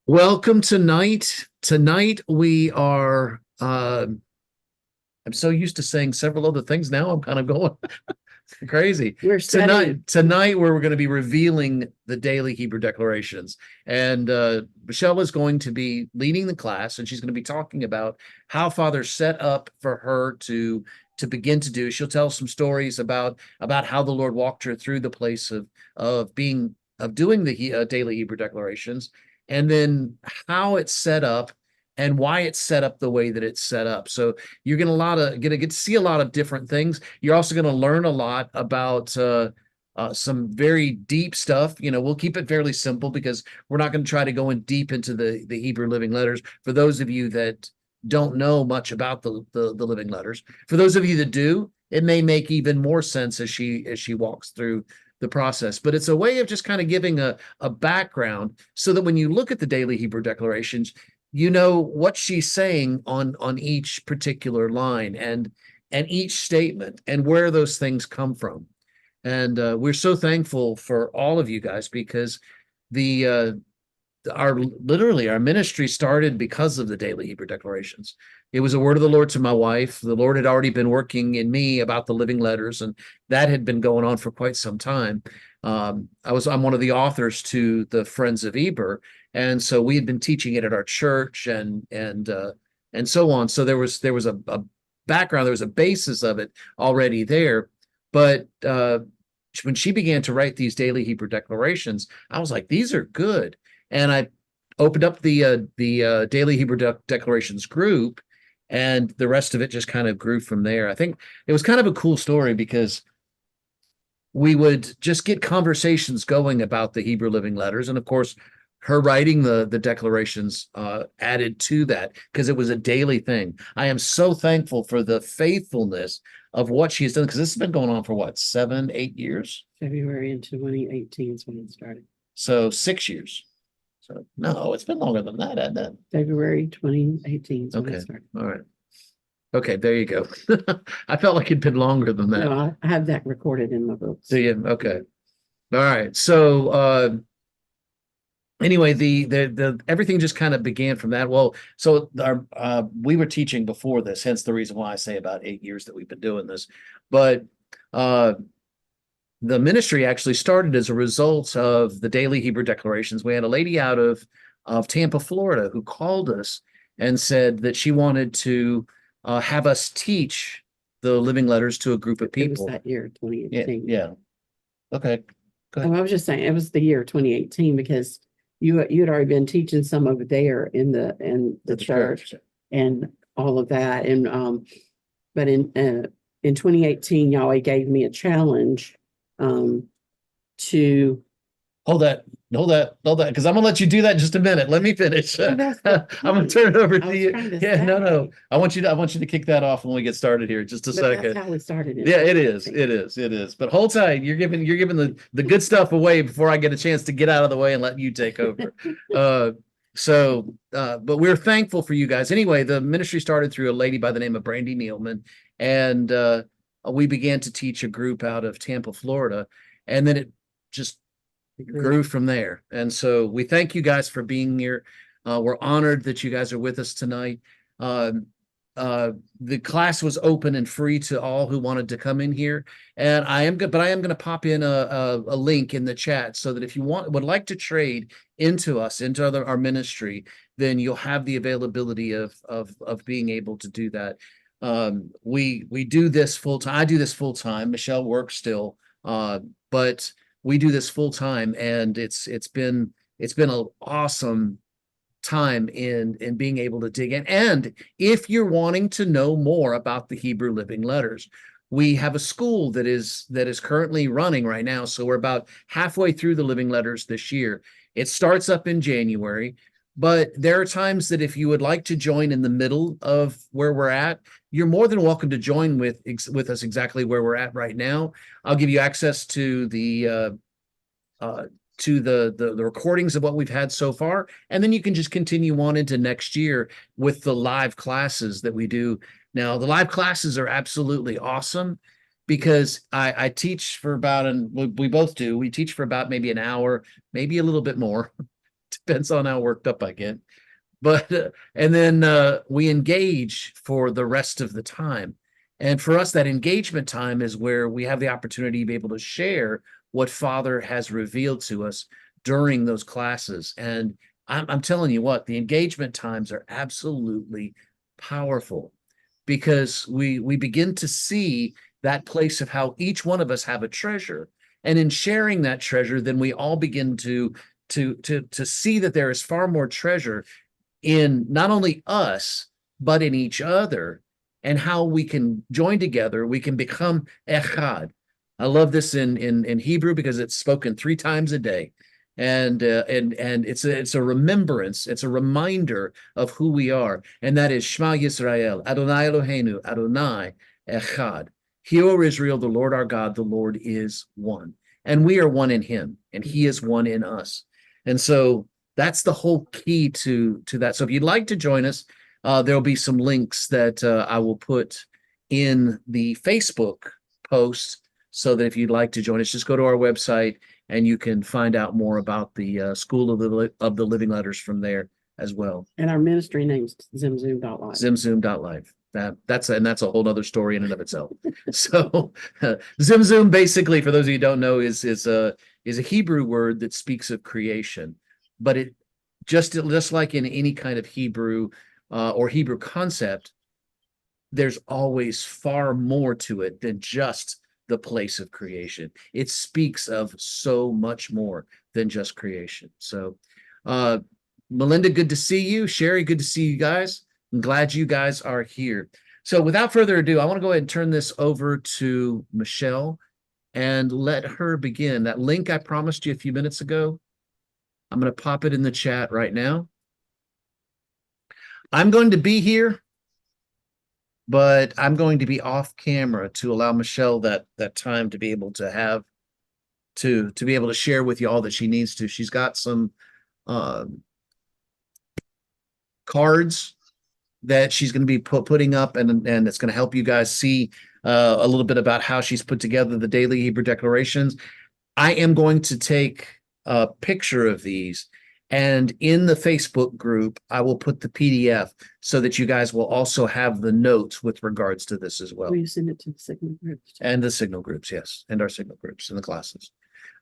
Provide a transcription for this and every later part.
Welcome tonight. Tonight we are I'm so used to saying several other things now. I'm kind of going crazy. We're studying. Tonight we're going to be revealing the daily Hebrew declarations. And Michelle is going to be leading the class, and she's going to be talking about how Father set up for her to begin to do. She'll tell some stories about how the Lord walked her through the place of doing the daily Hebrew declarations, and then how it's set up and why it's set up the way that it's set up. So you're gonna get to see a lot of different things. You're also going to learn a lot about some very deep stuff. We'll keep it fairly simple because we're not going to try to go in deep into the Hebrew living letters. For those of you that don't know much about the living letters, for those of you that do, it may make even more sense as she walks through the process. But it's a way of just kind of giving a background so that when you look at the daily Hebrew declarations, you know what she's saying on each particular line and each statement and where those things come from. And we're so thankful for all of you guys because the our ministry started because of the daily Hebrew declarations. It was a word of the Lord to my wife. The Lord had already been working in me about the living letters, and that had been going on for quite some time. I'm one of the authors to the Friends of EBER, and so we had been teaching it at our church and so on. So there was a background, there was a basis of it already there. But when she began to write these daily Hebrew declarations, I was like, these are good. And I opened up the daily Hebrew declarations group, and the rest of it just kind of grew from there. I think it was kind of a cool story because we would just get conversations going about the Hebrew living letters. And of course, her writing the declarations added to that because it was a daily thing. I am so thankful for the faithfulness of what she's done, because this has been going on for what, 7, 8 years? February in 2018 is when it started. So 6 years. So no, it's been longer than that, hasn't it? February 2018 is when Okay. it started. All right. Okay, there you go. I felt like it'd been longer than that. No, I have that recorded in my books. So yeah, okay. All right. So anyway, the everything just kind of began from that. Well, so our we were teaching before this, hence the reason why I say about 8 years that we've been doing this. But the ministry actually started as a result of the daily Hebrew declarations. We had a lady out of Tampa, Florida, who called us and said that she wanted to have us teach the living letters to a group of It was people. that year, 2018. Yeah. Okay. Go ahead. I was just saying it was the year 2018 because you had already been teaching some over there in the church and all of that. And but in 2018, Yahweh gave me a challenge to Hold that, because I'm gonna let you do that in just a minute. Let me finish. Oh, I'm that's the gonna turn it over I to was you. trying to Yeah, no. say. I want you to kick that off when we get started here. Just a But second. that's how we started it. Yeah, it is. It is. But hold tight. You're giving the good stuff away before I get a chance to get out of the way and let you take over. But we're thankful for you guys. Anyway, the ministry started through a lady by the name of Brandy Nealman, and we began to teach a group out of Tampa, Florida, and then it just grew from there. And so we thank you guys for being here. We're honored that you guys are with us tonight. The class was open and free to all who wanted to come in here, and I am going to pop in a link in the chat so that if you would like to trade into our ministry, then you'll have the availability of being able to do that. We do this full time. I do this full time. Michelle works still, but we do this full time, and it's been an awesome time in being able to dig in. And if you're wanting to know more about the Hebrew living letters, we have a school that is currently running right now. So we're about halfway through the living letters this year. It starts up in January, but there are times that if you would like to join in the middle of where we're at, you're more than welcome to join with us exactly where we're at right now. I'll give you access to the recordings of what we've had so far, and then you can just continue on into next year with the live classes that we do. Now, the live classes are absolutely awesome because I teach for about, and we both do, we teach for about maybe an hour, maybe a little bit more, Depends on how worked up I get. But and then we engage for the rest of the time. And for us, that engagement time is where we have the opportunity to be able to share what Father has revealed to us during those classes. And I'm telling you what, the engagement times are absolutely powerful, because we begin to see that place of how each one of us have a treasure. And in sharing that treasure, then we all begin to see that there is far more treasure in not only us, but in each other, and how we can join together. We can become echad. I love this in Hebrew because it's spoken 3 times a day. And it's a remembrance, it's a reminder of who we are. And that is Shema Yisrael, Adonai Eloheinu, Adonai Echad. Hear, Israel, the Lord our God, the Lord is one. And we are one in him, and he is one in us. And so that's the whole key to that. So if you'd like to join us, there'll be some links that I will put in the Facebook post, so that if you'd like to join us, just go to our website and you can find out more about the School of the Living Letters from there as well. And our ministry name's Zimzoom.live. Zimzoom.live. That's a whole other story in and of itself. So Zimzoom, basically, for those of you who don't know, is a Hebrew word that speaks of creation. But it just like in any kind of Hebrew or Hebrew concept, there's always far more to it than just the place of creation. It speaks of so much more than just creation. So Melinda, good to see you. Sherry, good to see you guys. I'm glad you guys are here. So without further ado, I want to go ahead and turn this over to Michelle and let her begin. That link I promised you a few minutes ago, I'm going to pop it in the chat right now. I'm going to be here, but I'm going to be off camera to allow Michelle that time to be able to have to be able to share with you all that she needs to. She's got some cards that she's going to be putting up, and it's going to help you guys see a little bit about how she's put together the daily Hebrew declarations. I am going to take a picture of these, and in the Facebook group, I will put the PDF so that you guys will also have the notes with regards to this as well. Will you send it to the signal groups? And the signal groups, yes, and our signal groups in the classes.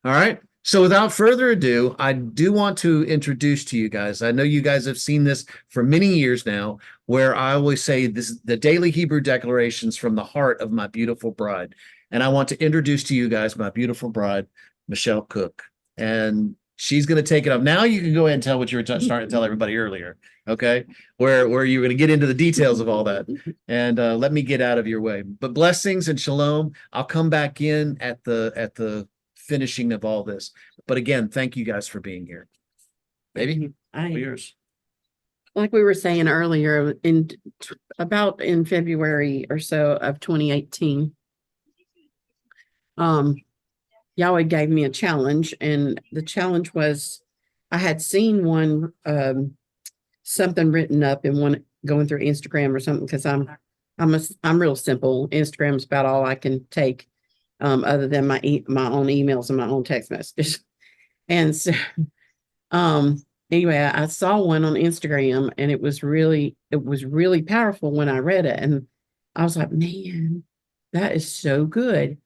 All right. So without further ado, I do want to introduce to you guys. I know you guys have seen this for many years now, where I always say this is the daily Hebrew declarations from the heart of my beautiful bride. And I want to introduce to you guys my beautiful bride, Michelle Cook. And she's going to take it up. Now you can go ahead and tell what you were starting to tell everybody earlier, okay? Where you're going to get into the details of all that. And let me get out of your way. But blessings and shalom. I'll come back in at the finishing of all this. But again, thank you guys for being here. Baby, yours. Like we were saying earlier, about in February or so of 2018, Yahweh gave me a challenge, and the challenge was I had seen one something written up in one going through Instagram or something, because I'm real simple. Instagram's about all I can take, other than my own emails and my own text messages. And so anyway, I saw one on Instagram, and it was really powerful when I read it, and I was like, man, that is so good.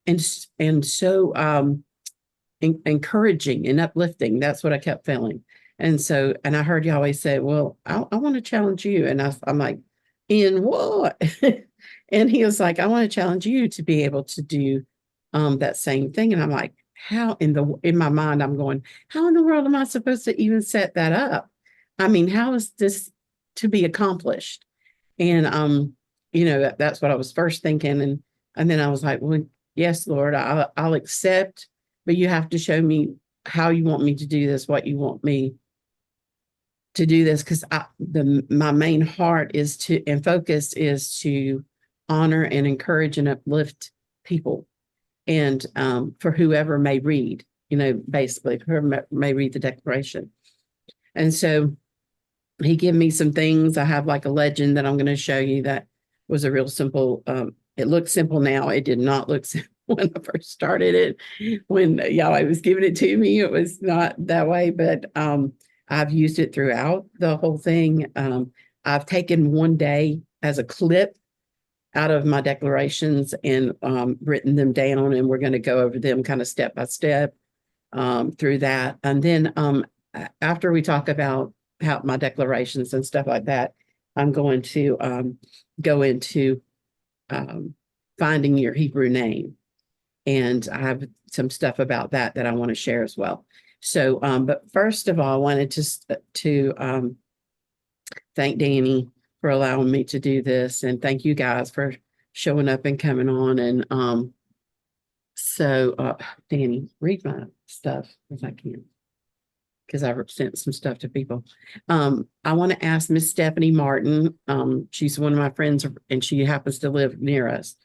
And so encouraging and uplifting. That's what I kept feeling. And so, and I heard Yahweh say, well, I want to challenge you. And I'm like, in what? And he was like, I want to challenge you to be able to do that same thing. And I'm like, how in my mind, I'm going, how in the world am I supposed to even set that up? I mean, how is this to be accomplished? And that's what I was first thinking. And then I was like, well, yes, Lord, I'll accept, but you have to show me how you want me to do this, what you want me to do this, because my main heart is and focus is to honor and encourage and uplift people, and for whoever may read, basically whoever may read the declaration. And so he gave me some things. I have like a legend that I'm going to show you that was a real simple. It looks simple now. It did not look simple when I first started it. When Yahweh was giving it to me, it was not that way. But I've used it throughout the whole thing. I've taken one day as a clip out of my declarations and written them down, and we're going to go over them kind of step by step through that. And then after we talk about how my declarations and stuff like that, I'm going to go into finding your Hebrew name. And I have some stuff about that I want to share as well. So, but first of all, I wanted to thank Danny for allowing me to do this, and thank you guys for showing up and coming on. And Danny, read my stuff if I can, because I've sent some stuff to people. I want to ask Miss Stephanie Martin. She's one of my friends, and she happens to live near us.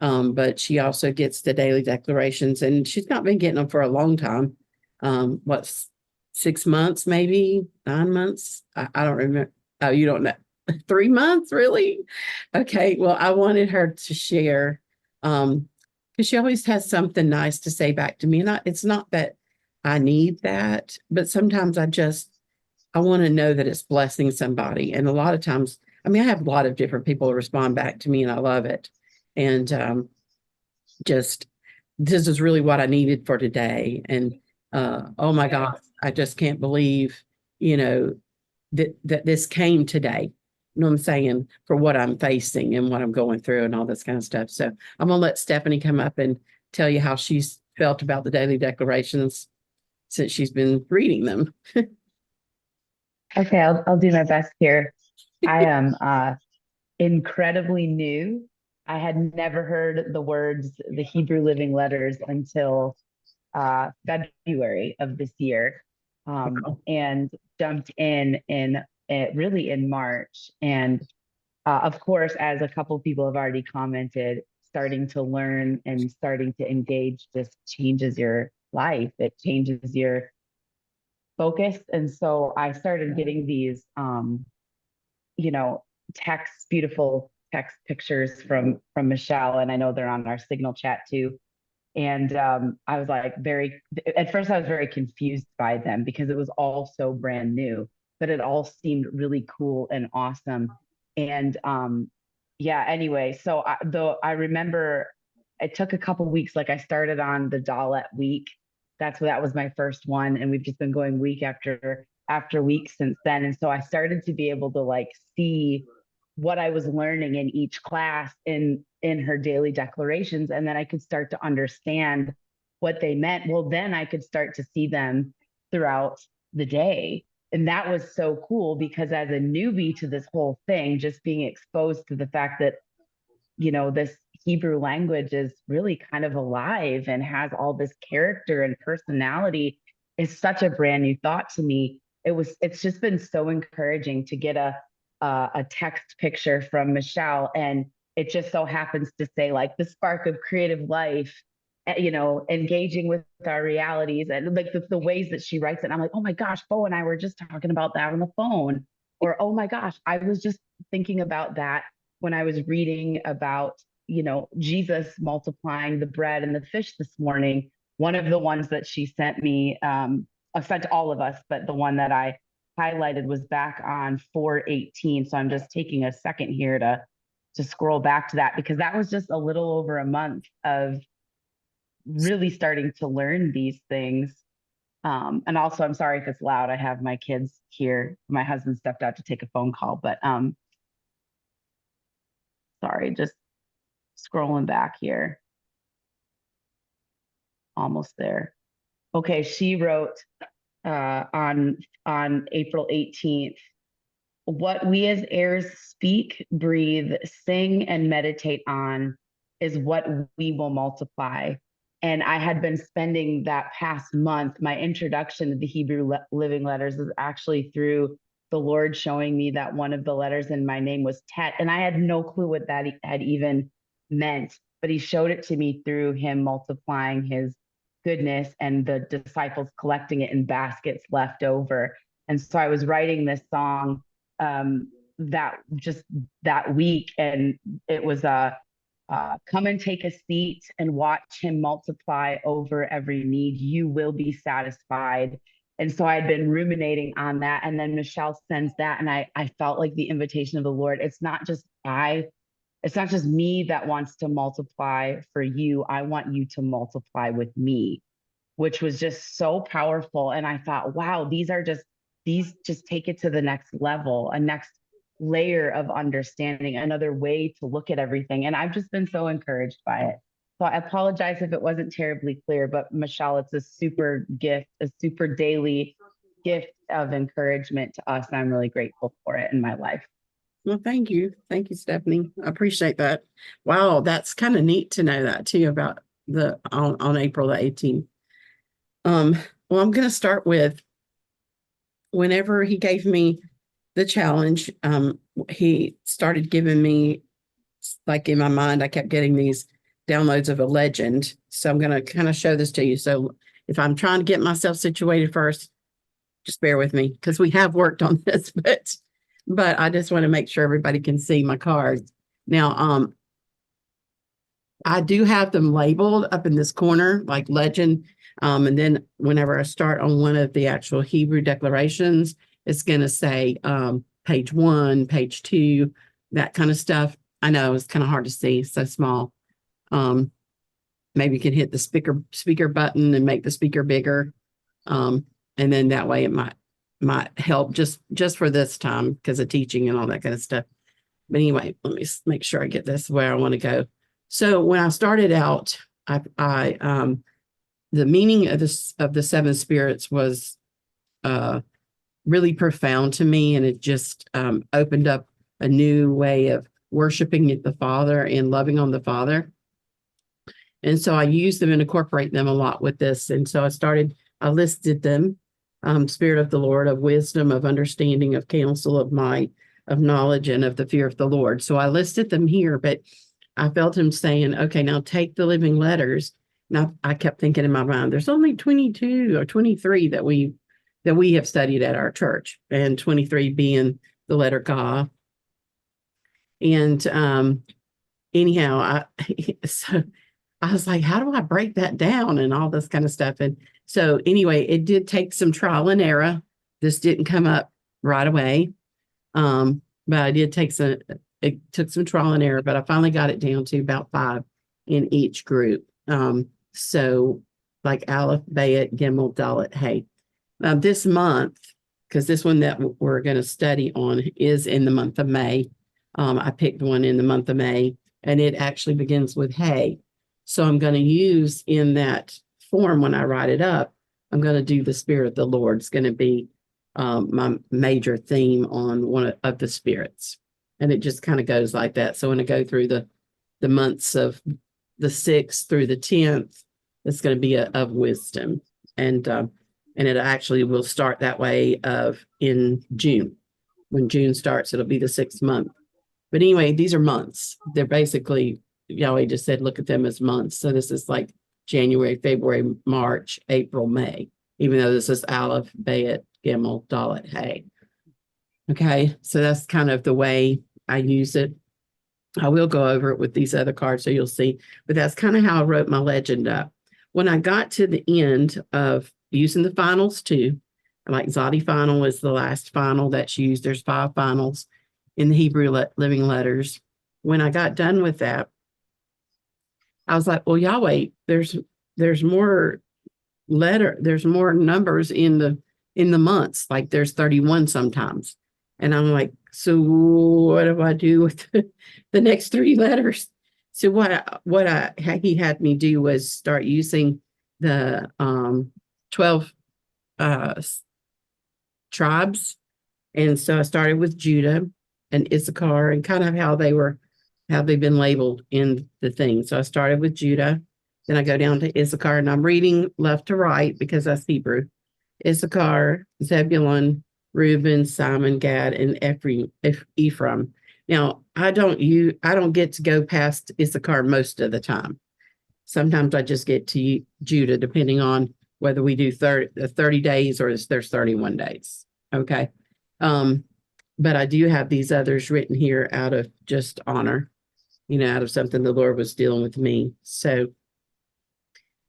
But she also gets the daily declarations, and she's not been getting them for a long time. What's 6 months, maybe 9 months? I don't remember. Oh, you don't know. 3 months, really? Okay. Well, I wanted her to share, because she always has something nice to say back to me. And it's not that I need that, but sometimes I want to know that it's blessing somebody. And a lot of times, I mean, I have a lot of different people respond back to me, and I love it. And just this is really what I needed for today. And oh my gosh, I just can't believe, that this came today. You know what I'm saying? For what I'm facing and what I'm going through and all this kind of stuff. So I'm gonna let Stephanie come up and tell you how she's felt about the daily declarations since she's been reading them. Okay, I'll do my best here. I am incredibly new. I had never heard the words, the Hebrew living letters, until February of this year, and jumped in really in March. And of course, as a couple people have already commented, starting to learn and starting to engage just changes your life. It changes your focus. And so I started getting these, beautiful text pictures from Michelle, and I know they're on our Signal chat too. And I was like at first I was very confused by them because it was all so brand new, but it all seemed really cool and awesome. And anyway, so I remember it took a couple weeks. Like, I started on the Dalet week. That was my first one, and we've just been going week after week since then. And so I started to be able to like see what I was learning in each class in her daily declarations, and then I could start to understand what they meant. Well, then I could start to see them throughout the day. And that was so cool, because as a newbie to this whole thing, just being exposed to the fact that, this Hebrew language is really kind of alive and has all this character and personality, is such a brand new thought to me. It's just been so encouraging to get a text picture from Michelle, and it just so happens to say like the spark of creative life, engaging with our realities, and like the ways that she writes it. And I'm like, oh my gosh, Bo and I were just talking about that on the phone. Or, oh my gosh, I was just thinking about that when I was reading about, Jesus multiplying the bread and the fish this morning. One of the ones that she sent me, sent to all of us, but the one that I highlighted was back on 4:18. So I'm just taking a second here to scroll back to that, because that was just a little over a month of really starting to learn these things. And also, I'm sorry if it's loud. I have my kids here. My husband stepped out to take a phone call, but sorry, just scrolling back here. Almost there. Okay, she wrote on April 18th, what we as heirs speak, breathe, sing, and meditate on is what we will multiply. And I had been spending that past month, my introduction to the Hebrew living letters is actually through the Lord showing me that one of the letters in my name was Tet. And I had no clue what that had even meant, but he showed it to me through him multiplying his goodness and the disciples collecting it in baskets left over. And so I was writing this song that week, and it was come and take a seat and watch him multiply over every need. You will be satisfied. And so I'd been ruminating on that. And then Michelle sends that. And I felt like the invitation of the Lord. It's not just me that wants to multiply for you. I want you to multiply with me, which was just so powerful. And I thought, wow, these just take it to the next level, a next layer of understanding, another way to look at everything. And I've just been so encouraged by it. So I apologize if it wasn't terribly clear, but Michelle, it's a super gift, a super daily gift of encouragement to us. And I'm really grateful for it in my life. Well, thank you. Thank you, Stephanie. I appreciate that. Wow, that's kind of neat to know that too about on April the 18th. Well, I'm going to start with whenever he gave me the challenge, he started giving me, like in my mind, I kept getting these downloads of a legend. So I'm going to kind of show this to you. So if I'm trying to get myself situated first, just bear with me because we have worked on this, but I just want to make sure everybody can see my cards. Now, I do have them labeled up in this corner, like legend. And then whenever I start on one of the actual Hebrew declarations, it's going to say page 1, page 2, that kind of stuff. I know it's kind of hard to see, so small. Maybe you can hit the speaker button and make the speaker bigger. And then that way it might help just for this time because of teaching and all that kind of stuff. But anyway, let me make sure I get this where I want to go. So when I started out, the meaning of the seven spirits was really profound to me, and it just opened up a new way of worshiping the Father and loving on the Father. And so I use them and incorporate them a lot with this. And so I listed them: Spirit of the Lord, of wisdom, of understanding, of counsel, of might, of knowledge, and of the fear of the Lord. So I listed them here, but I felt him saying, okay, now take the living letters. Now I kept thinking in my mind, there's only 22 or 23 that we have studied at our church, and 23 being the letter Ka. And anyhow, so I was like, how do I break that down and all this kind of stuff? And so anyway, it did take some trial and error. This didn't come up right away. But it took some trial and error, but I finally got it down to about 5 in each group. So like Aleph, Bayet, Gimel, Dalet, Hey. This month, because this one that we're going to study on is in the month of May. I picked one in the month of May, and it actually begins with Hey. So I'm going to use in that form when I write it up, I'm going to do the Spirit of the Lord. It's going to be my major theme on one of the spirits. And it just kind of goes like that. So when I go through the months of the 6th through the 10th, it's going to be of wisdom. And it actually will start that way in June. When June starts, it'll be the 6th month. But anyway, these are months. They're basically, Yahweh just said, look at them as months. So this is like January, February, March, April, May, even though this is Aleph, Bayet, Gimel, Dalet, Hey. Okay, so that's kind of the way I use it. I will go over it with these other cards so you'll see, but that's kind of how I wrote my legend up. When I got to the end of using the finals too, like Zadi final is the last final that's used. There's 5 finals in the Hebrew living letters. When I got done with that, I was like, well, Yahweh, there's more there's more numbers in the months, like there's 31 sometimes. And I'm like, so what do I do with the next 3 letters? So what he had me do was start using the 12 tribes. And so I started with Judah and Issachar and kind of how they've been labeled in the thing. So I started with Judah, then I go down to Issachar, and I'm reading left to right because that's Hebrew. Issachar, Zebulun, Reuben, Simon, Gad, and Ephraim. Now, I don't get to go past Issachar most of the time. Sometimes I just get to Judah, depending on whether we do 30 days or there's 31 days. Okay. But I do have these others written here out of just honor, out of something the Lord was dealing with me. So,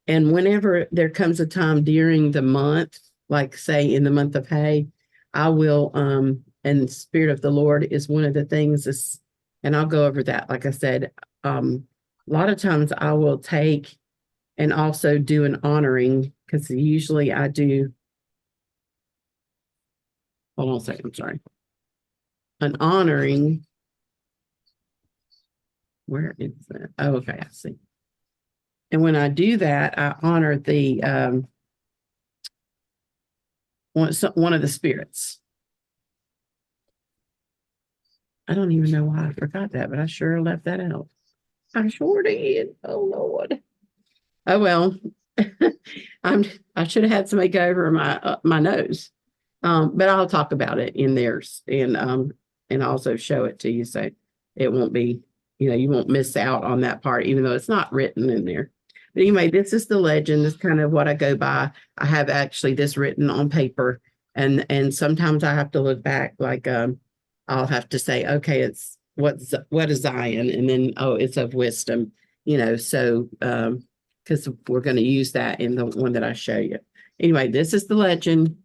and whenever there comes a time during the month like say in the month of Hay, I will, and the Spirit of the Lord is one of the things is, and I'll go over that. Like I said, a lot of times I will take and also do an honoring, because usually I do, hold on a second, I'm sorry. An honoring. Where is that? Oh, okay, I see. And when I do that, I honor the one of the spirits. I don't even know why I forgot that, but I sure left that out. I sure did. Oh Lord. Oh well. I should have had somebody go over my nose. But I'll talk about it in theirs and also show it to you, so it won't be, you won't miss out on that part, even though it's not written in there. But anyway, this is the legend. This is kind of what I go by. I have actually this written on paper, and sometimes I have to look back, like I'll have to say, okay, it's what is Zion, and then it's of wisdom, so because we're going to use that in the one that I show you. Anyway, this is the legend.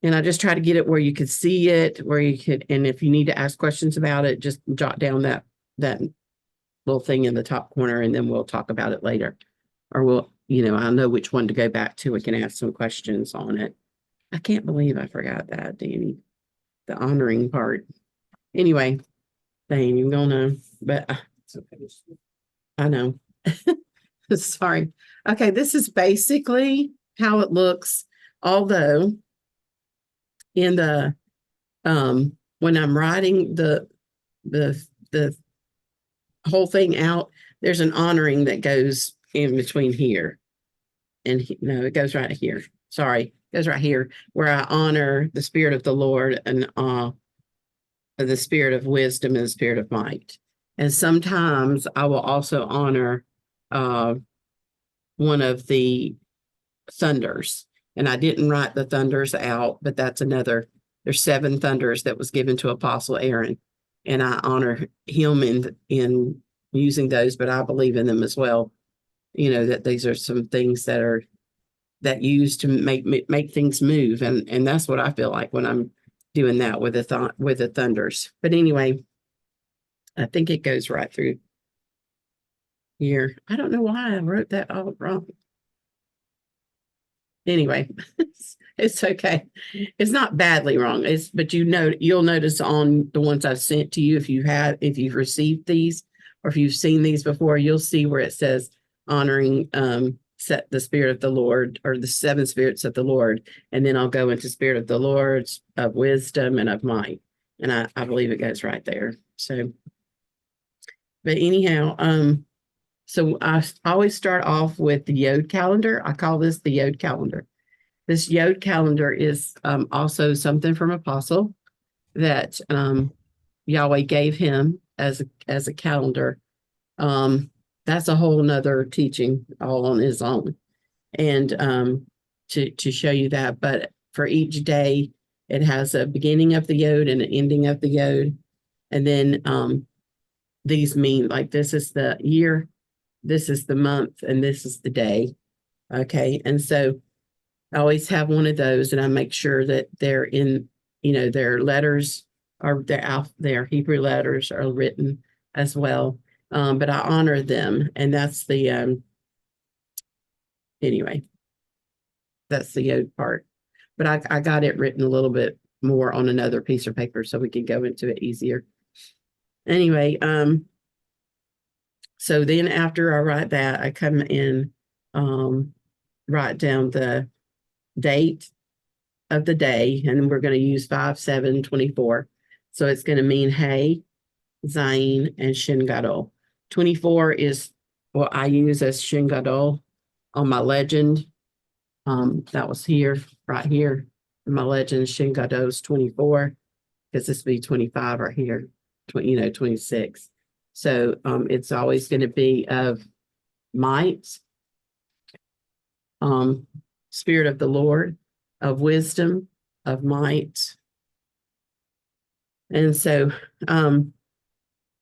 And I just try to get it where you could see it, where you could, and if you need to ask questions about it, just jot down that little thing in the top corner, and then we'll talk about it later. Or I know which one to go back to. We can ask some questions on it. I can't believe I forgot that, Danny. The honoring part. Anyway, they ain't even gonna know, but I know. Sorry. Okay, this is basically how it looks, although in the when I'm writing the whole thing out, there's an honoring that goes in between here. And no, it goes right here. Sorry, it goes right here, where I honor the Spirit of the Lord and the Spirit of wisdom and the Spirit of might. And sometimes I will also honor one of the thunders. And I didn't write the thunders out, but that's another. There's 7 thunders that was given to Apostle Aaron, and I honor him in using those, but I believe in them as well. That these are some things that used to make things move, and that's what I feel like when I'm doing that with the thunders. But anyway, I think it goes right through here. I don't know why I wrote that all wrong. Anyway, it's okay. It's not badly wrong. But you'll notice on the ones I've sent to you, if you've received these, or if you've seen these before, you'll see where it says honoring set the Spirit of the Lord, or the 7 spirits of the Lord. And then I'll go into Spirit of the Lord, of wisdom, and of might. And I believe it goes right there. So, but anyhow, so I always start off with the Yod calendar. I call this the Yod calendar. This Yod calendar is also something from Apostle that Yahweh gave him as a calendar. That's a whole nother teaching all on his own. And to show you that, but for each day, it has a beginning of the Yod and an ending of the Yod. And then these mean, like, this is the year, this is the month, and this is the day. Okay. And so I always have one of those, and I make sure that they're in, their letters or their Hebrew letters are written as well. But I honor them, and that's the anyway, that's the Yod part. But I got it written a little bit more on another piece of paper so we could go into it easier. Anyway, so then after I write that, I come in, write down the date of the day, and we're going to use 5/7/24. So it's going to mean Hay, Zayin, and Shin Gadol. 24 is what I use as Shin Gadol on my legend. That was here, right here. In my legend, Shin Gadol is 24, because this would be 25 right here, 26. So it's always going to be of might, Spirit of the Lord, of wisdom, of might. And so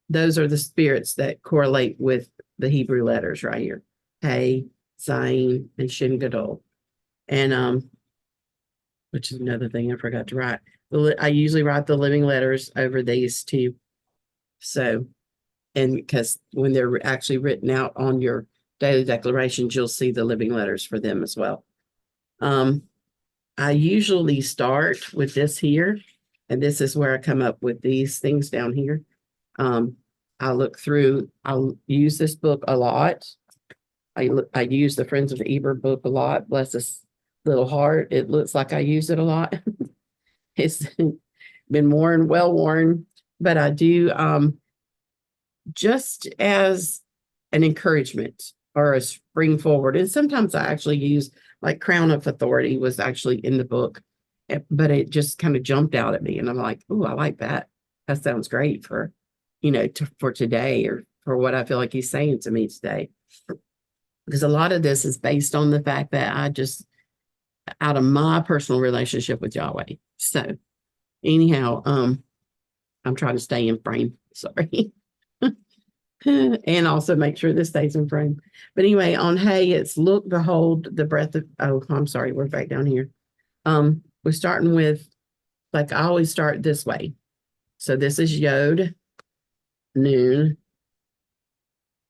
those are the spirits that correlate with the Hebrew letters right here. Hey, Zayin, and Shin Gadol. And which is another thing I forgot to write. I usually write the living letters over these two. So, and because when they're actually written out on your daily declarations, you'll see the living letters for them as well. I usually start with this here, and this is where I come up with these things down here. I look through, I'll use this book a lot. I use the Friends of EBER book a lot. Bless this little heart. It looks like I use it a lot. It's been worn, well worn, but I do just as an encouragement or a spring forward. And sometimes I actually use like Crown of Authority was actually in the book, but it just kind of jumped out at me. And I'm like, oh, I like that. That sounds great for, for today or for what I feel like he's saying to me today. Because a lot of this is based on the fact that I just, out of my personal relationship with Yahweh. So anyhow, I'm trying to stay in frame. Sorry. And also make sure this stays in frame. But anyway, on hey, it's look, behold, the breath of, oh, I'm sorry, we're back down here. We're starting with, like I always start this way. So this is Yod, Noon,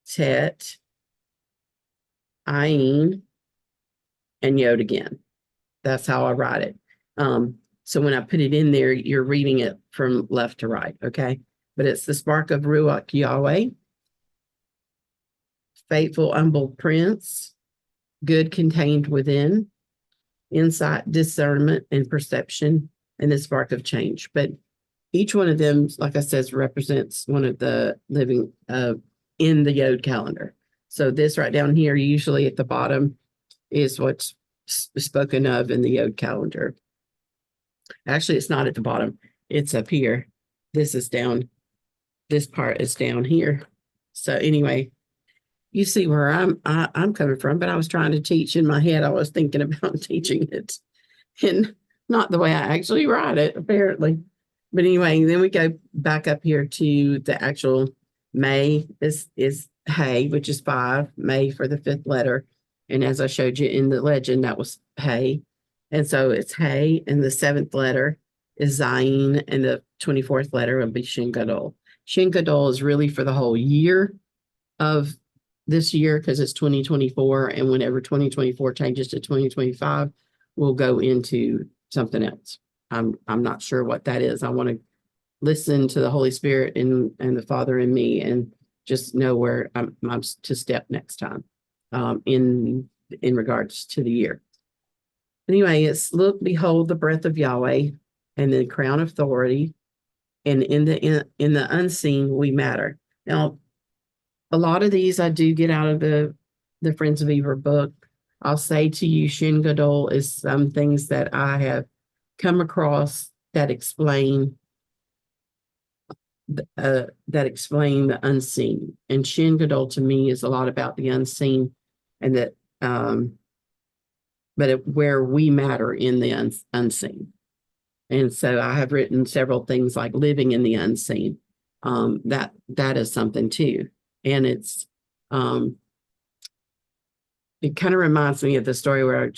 Tet, Ayin, and Yod again. That's how I write it. So when I put it in there, you're reading it from left to right, okay? But it's the spark of Ruach Yahweh, faithful, humble prince, good contained within, insight, discernment, and perception, and the spark of change. But each one of them, like I said, represents one of the living in the Yod calendar. So this right down here, usually at the bottom, is what's spoken of in the Yod calendar. Actually, it's not at the bottom. It's up here. This is down. This part is down here. So anyway, you see where I'm coming from, but I was trying to teach in my head. I was thinking about teaching it and not the way I actually write it, apparently. But anyway, then we go back up here to the actual May is Hey, which is 5, May for the 5th letter. And as I showed you in the legend, that was Hey. And so it's Hey, and the 7th letter is Zayin, and the 24th letter will be Shin Gadol. Shin Gadol is really for the whole year of this year because it's 2024. And whenever 2024 changes to 2025, we'll go into something else. I'm not sure what that is. I want to listen to the Holy Spirit and the Father in me and just know where I'm to step next time in regards to the year. Anyway, it's look, behold, the breath of Yahweh, and the crown of authority, and in the unseen we matter. Now, a lot of these I do get out of the Friends of EBER book. I'll say to you, Shin Gadol is some things that I have come across that explain the unseen. And Shin Gadol to me is a lot about the unseen, and that where we matter in the unseen. And so I have written several things like living in the unseen. That is something too. And it's it kind of reminds me of the story where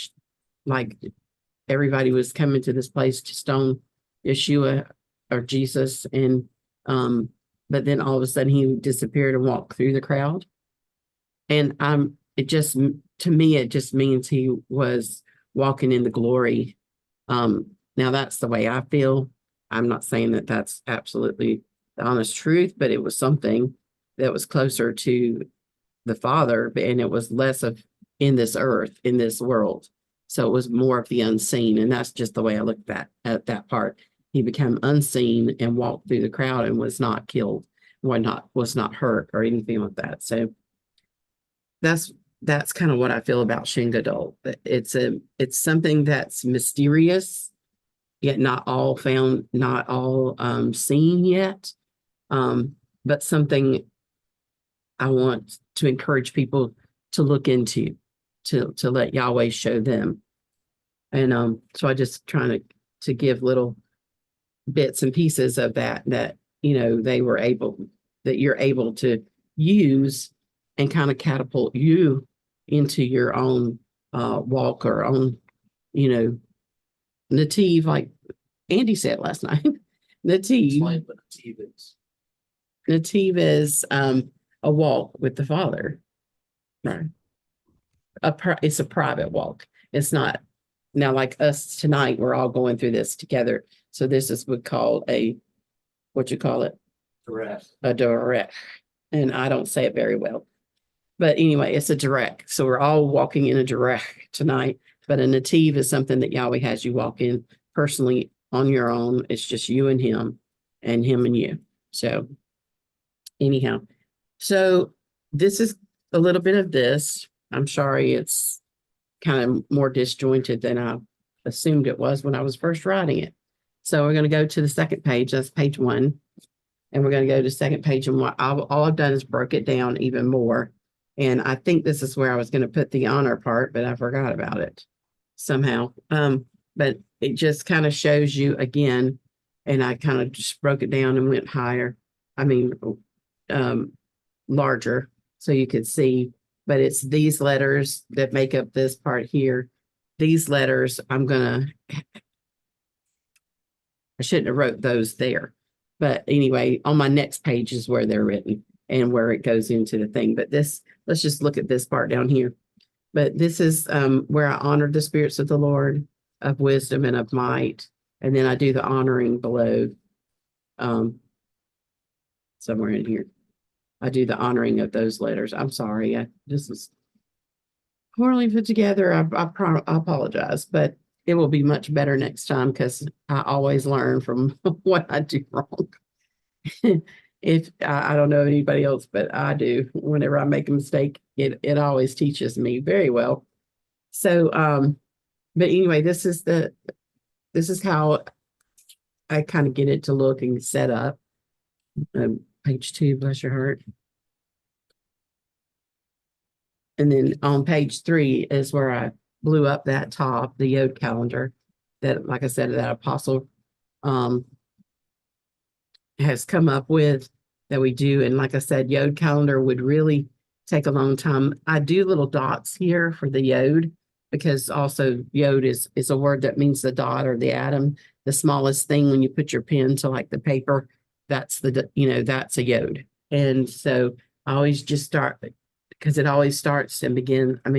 like everybody was coming to this place to stone Yeshua or Jesus, and but then all of a sudden he disappeared and walked through the crowd. And to me it just means he was walking in the glory. Now that's the way I feel. I'm not saying that that's absolutely the honest truth, but it was something that was closer to the Father, and it was less of in this earth, in this world. So it was more of the unseen, and that's just the way I looked at that part. He became unseen and walked through the crowd and was not killed, was not hurt or anything like that. So that's kind of what I feel about Shin Gadol. It's something that's mysterious, yet not all seen yet. But something I want to encourage people to look into, to let Yahweh show them. And so I just trying to give little bits and pieces of that you're able to use and kind of catapult you into your own walk or own, native, like Andy said last night. Native, Explain what a T is. native is a walk with the Father. Right. It's a private walk. It's not now like us tonight, we're all going through this together. So this is what called what you call it? Correct. A direct. And I don't say it very well. But anyway, it's a direct. So we're all walking in a direct tonight. But a native is something that Yahweh has you walk in personally on your own. It's just you and him and you. So anyhow, so this is a little bit of this. I'm sorry, it's kind of more disjointed than I assumed it was when I was first writing it. So we're going to go to the second page. That's page 1. And we're going to go to second page. And all I've done is broke it down even more. And I think this is where I was going to put the honor part, but I forgot about it somehow. But it just kind of shows you again, and I kind of just broke it down and went higher. I mean, larger, so you could see, but it's these letters that make up this part here. These letters, I shouldn't have wrote those there. But anyway, on my next page is where they're written and where it goes into the thing. But this, let's just look at this part down here. But this is where I honor the spirits of the Lord, of wisdom and of might. And then I do the honoring below, somewhere in here. I do the honoring of those letters. I'm sorry. This is poorly put together. I apologize, but it will be much better next time because I always learn from what I do wrong. If I don't know anybody else, but I do. Whenever I make a mistake, it always teaches me very well. So, but anyway, this is how I kind of get it to look and set up. Page 2, bless your heart. And then on page 3 is where I blew up that top, the Yod calendar that, like I said, that apostle has come up with that we do. And like I said, Yod calendar would really take a long time. I do little dots here for the Yod because also Yod is a word that means the dot or the atom, the smallest thing when you put your pen to like the paper, that's that's a Yod. And so I always just start because it always starts and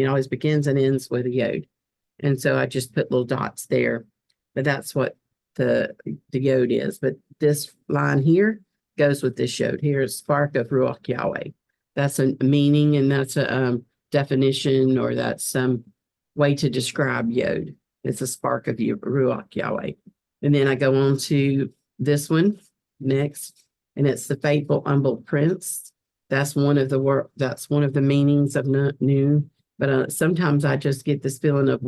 always begins and ends with a Yod. And so I just put little dots there, but that's what the Yod is. But this line here goes with this Yod. Here is spark of Ruach Yahweh. That's a meaning and that's a definition, or that's some way to describe Yod. It's a spark of Ruach Yahweh. And then I go on to this one next, and it's the faithful, humble prince. That's one of the meanings of noon. But sometimes I just get this feeling of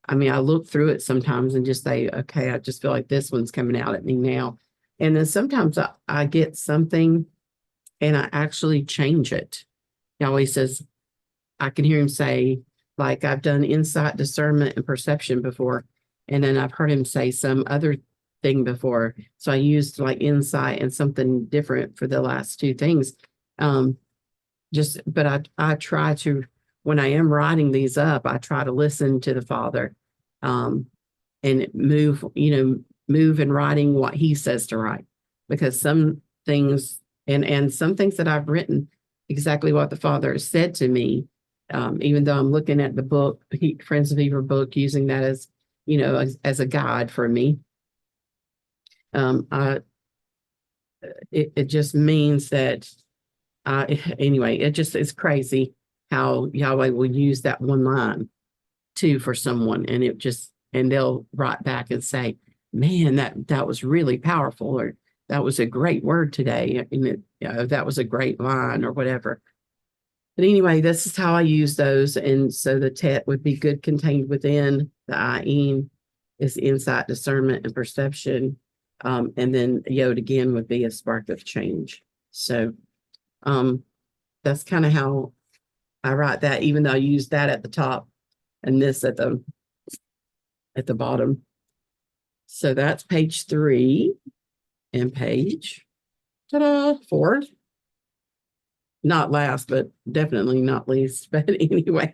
I look through it sometimes and just say, okay, I just feel like this one's coming out at me now. And then sometimes I get something and I actually change it. He always says, I can hear him say, like, I've done insight, discernment, and perception before. And then I've heard him say some other thing before. So I used like insight and something different for the last 2 things. But I try to, when I am writing these up, I try to listen to the Father, and move in writing what he says to write, because some things and some things that I've written exactly what the Father has said to me, even though I'm looking at the book, Friends of EBER book, using that as, as a guide for me. It just means that, anyway, it's crazy how Yahweh will use that one line too for someone, and they'll write back and say, man, that was really powerful, or that was a great word today, and that was a great line, or whatever. But anyway, this is how I use those. And so the tet would be good contained within. The ayin is insight, discernment, and perception. And then Yod again would be a spark of change. So that's kind of how I write that, even though I use that at the top and this at the bottom. So that's page 3 and page 4. Not last, but definitely not least. But anyway,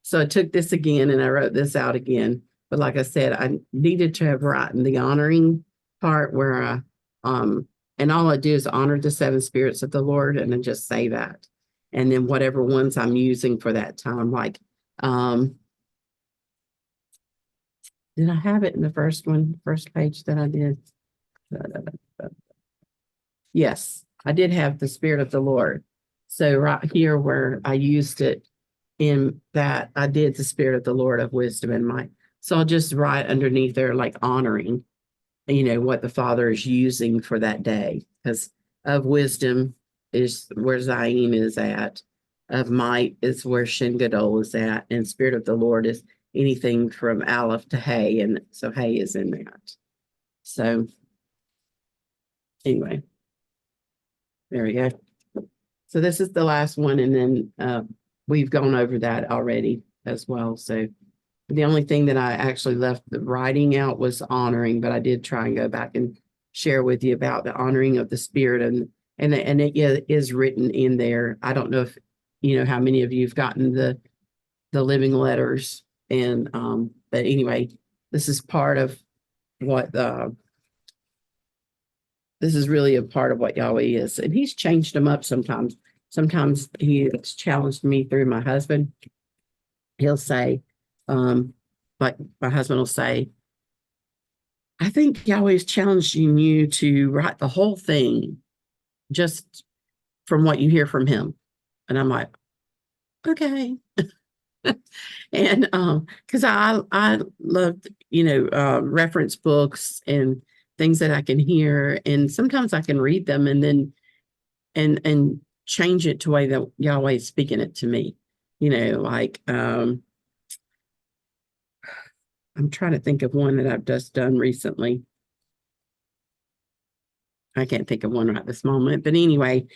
so I took this again and I wrote this out again. But like I said, I needed to have written the honoring part where and all I do is honor the seven spirits of the Lord, and then just say that. And then whatever ones I'm using for that time, like, did I have it in the first page that I did? Yes, I did have the Spirit of the Lord. So right here where I used it in that, I did the Spirit of the Lord of wisdom and might. So I'll just write underneath there, like honoring, what the Father is using for that day. Because of wisdom is where Zayin is at. Of might is where Shin Gadol is at. And Spirit of the Lord is anything from Aleph to Hay. And so Hay is in that. So anyway, there we go. So this is the last one. And then we've gone over that already as well. So the only thing that I actually left the writing out was honoring, but I did try and go back and share with you about the honoring of the Spirit, and it is written in there. I don't know if how many of you've gotten the living letters, and but anyway, this is part of what this is really a part of what Yahweh is, and He's changed them up sometimes. Sometimes He has challenged me through my husband. He'll say, like my husband will say, I think Yahweh's challenging you to write the whole thing just from what you hear from him. And I'm like, okay. And because I loved, reference books and things that I can hear. And sometimes I can read them and then and change it to the way that Yahweh is speaking it to me. Like I'm trying to think of one that I've just done recently. I can't think of one right this moment, but anyway,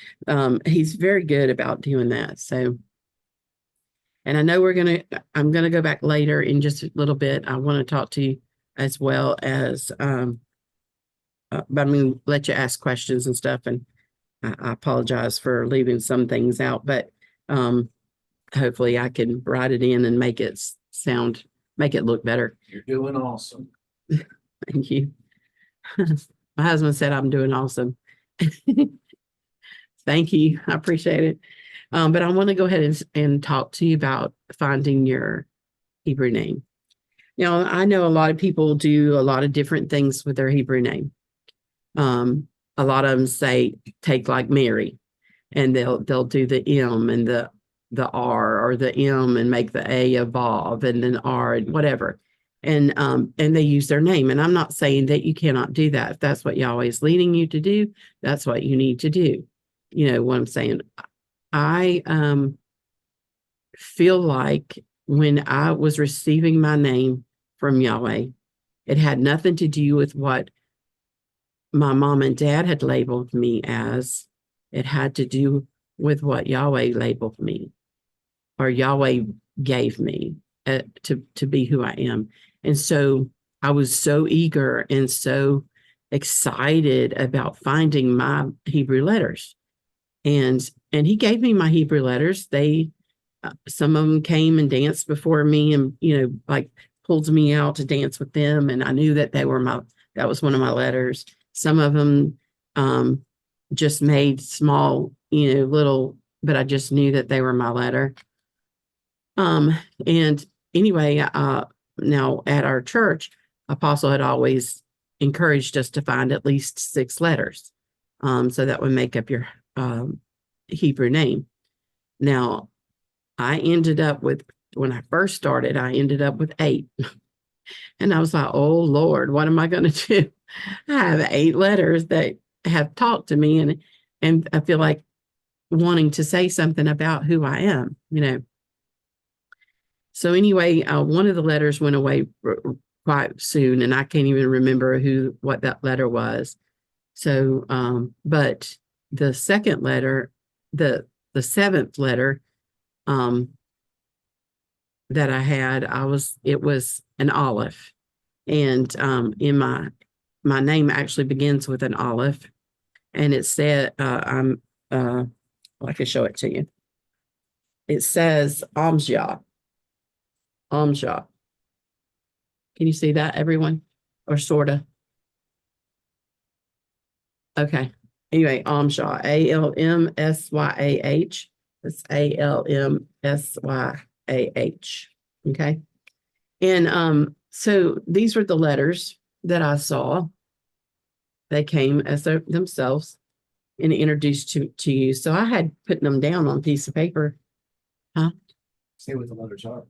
he's very good about doing that. So, and I know I'm going to go back later in just a little bit. I want to talk to you as well as, but I'm going to let you ask questions and stuff. And I apologize for leaving some things out, but hopefully I can write it in and make it look better. You're doing awesome. Thank you. My husband said I'm doing awesome. Thank you. I appreciate it. But I want to go ahead and talk to you about finding your Hebrew name. Now, I know a lot of people do a lot of different things with their Hebrew name. A lot of them say, take like Mary, and they'll do the M and the R, or the M and make the A a Vav, and then R and whatever. And they use their name. And I'm not saying that you cannot do that. If that's what Yahweh is leading you to do, that's what you need to do. You know what I'm saying? I feel like when I was receiving my name from Yahweh, it had nothing to do with what my mom and dad had labeled me as. It had to do with what Yahweh labeled me, or Yahweh gave me to be who I am. And so I was so eager and so excited about finding my Hebrew letters. And he gave me my Hebrew letters. Some of them came and danced before me, and like pulled me out to dance with them. And I knew that that was one of my letters. Some of them just made small, little, but I just knew that they were my letter. And anyway, now at our church, Apostle had always encouraged us to find at least 6 letters. So that would make up your Hebrew name. Now, when I first started, I ended up with 8. And I was like, oh Lord, what am I going to do? I have 8 letters that have talked to me, and I feel like wanting to say something about who I am, So anyway, one of the letters went away quite soon, and I can't even remember what that letter was. So, but the second letter, the 7th letter, that I had, it was an Aleph, and in my name actually begins with an Aleph, and it said, I can show it to you. It says Amjah. Can you see that, everyone? Or sort of? Okay. Anyway, Amshah, Almsyah. It's Almsyah. Okay. And so these were the letters that I saw. They came as themselves and introduced to you. So I had put them down on a piece of paper. Huh? See what the letters are.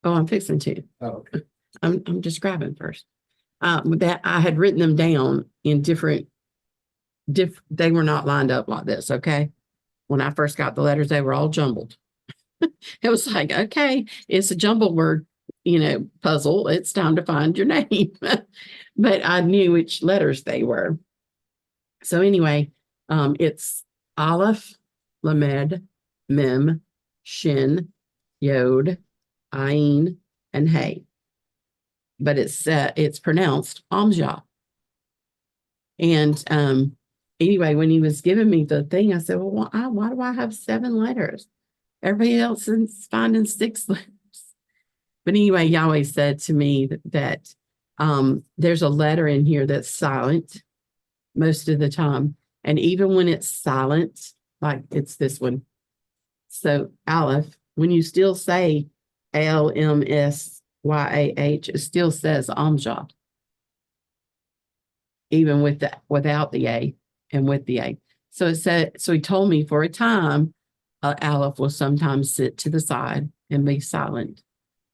Oh, I'm fixing to. Oh, okay. I'm describing first. That I had written them down in different, they were not lined up like this. Okay. When I first got the letters, they were all jumbled. It was like, okay, it's a jumbled word, puzzle. It's time to find your name. But I knew which letters they were. So anyway, it's Aleph, Lamed, Mem, Shin, Yod, Ayin, and Hey. But it's pronounced Amshah. And anyway, when he was giving me the thing, I said, well, why do I have 7 letters? Everybody else is finding 6 letters. But anyway, Yahweh said to me that there's a letter in here that's silent most of the time. And even when it's silent, like it's this one. So Aleph, when you still say Almsyah, it still says Amshah. Even without the A and with the A. So it said, so he told me for a time, Aleph will sometimes sit to the side and be silent.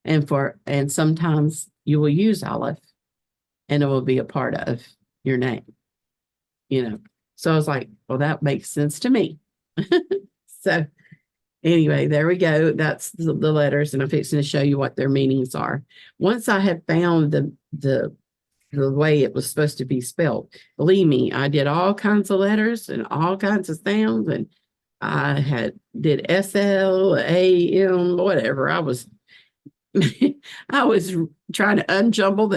And sometimes you will use Aleph and it will be a part of your name, So I was like, well, that makes sense to me. So anyway, there we go. That's the letters, and I'm fixing to show you what their meanings are. Once I had found the way it was supposed to be spelled, believe me, I did all kinds of letters and all kinds of sounds, and I did SL, AM, whatever. I was I was trying to unjumble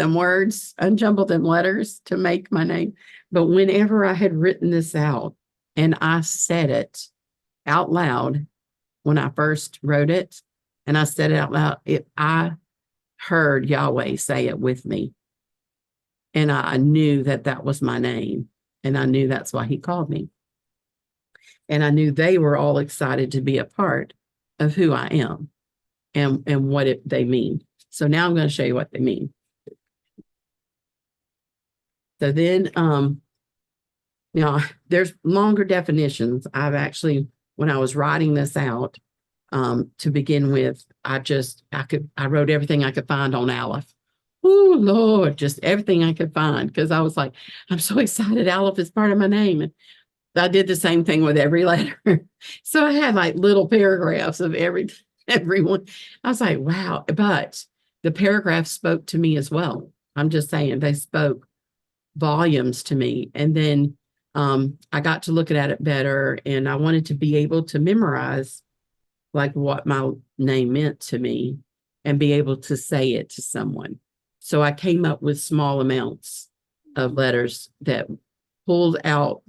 them letters to make my name. But whenever I had written this out and I said it out loud when I first wrote it, and I said it out loud, I heard Yahweh say it with me. And I knew that was my name. And I knew that's why he called me. And I knew they were all excited to be a part of who I am and what they mean. So now I'm going to show you what they mean. So then, there's longer definitions. I've actually, when I was writing this out, to begin with, I wrote everything I could find on Aleph. Oh, Lord, just everything I could find, because I was like, I'm so excited. Aleph is part of my name. And I did the same thing with every letter. So I had like little paragraphs of everyone. I was like, wow. But the paragraphs spoke to me as well. I'm just saying, they spoke volumes to me. And then I got to look at it better, and I wanted to be able to memorize like what my name meant to me and be able to say it to someone. So I came up with small amounts of letters that pulled out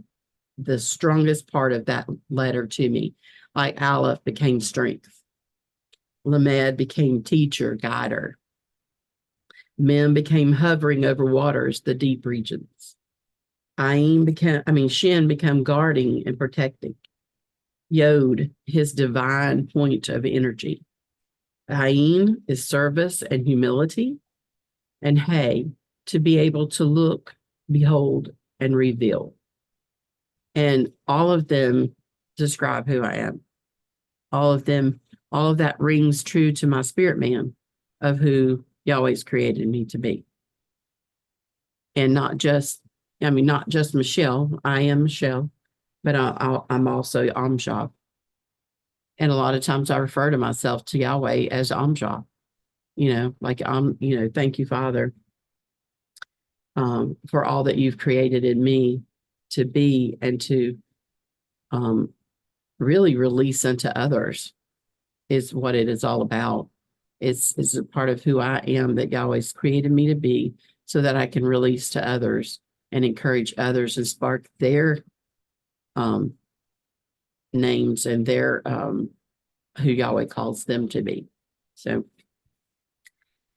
the strongest part of that letter to me. Like Aleph became strength. Lamed became teacher, guider. Mem became hovering over waters, the deep regions. Shin became guarding and protecting. Yod, his divine point of energy. Ayin is service and humility. And Hey, to be able to look, behold, and reveal. And all of them describe who I am. All of that rings true to my spirit man of who Yahweh's created me to be. And not just Michelle. I am Michelle, but I'm also Amshah. And a lot of times I refer to myself to Yahweh as Amshah, thank you, Father, for all that you've created in me to be and to really release unto others is what it is all about. It's a part of who I am that Yahweh's created me to be, so that I can release to others and encourage others and spark their names and their who Yahweh calls them to be. So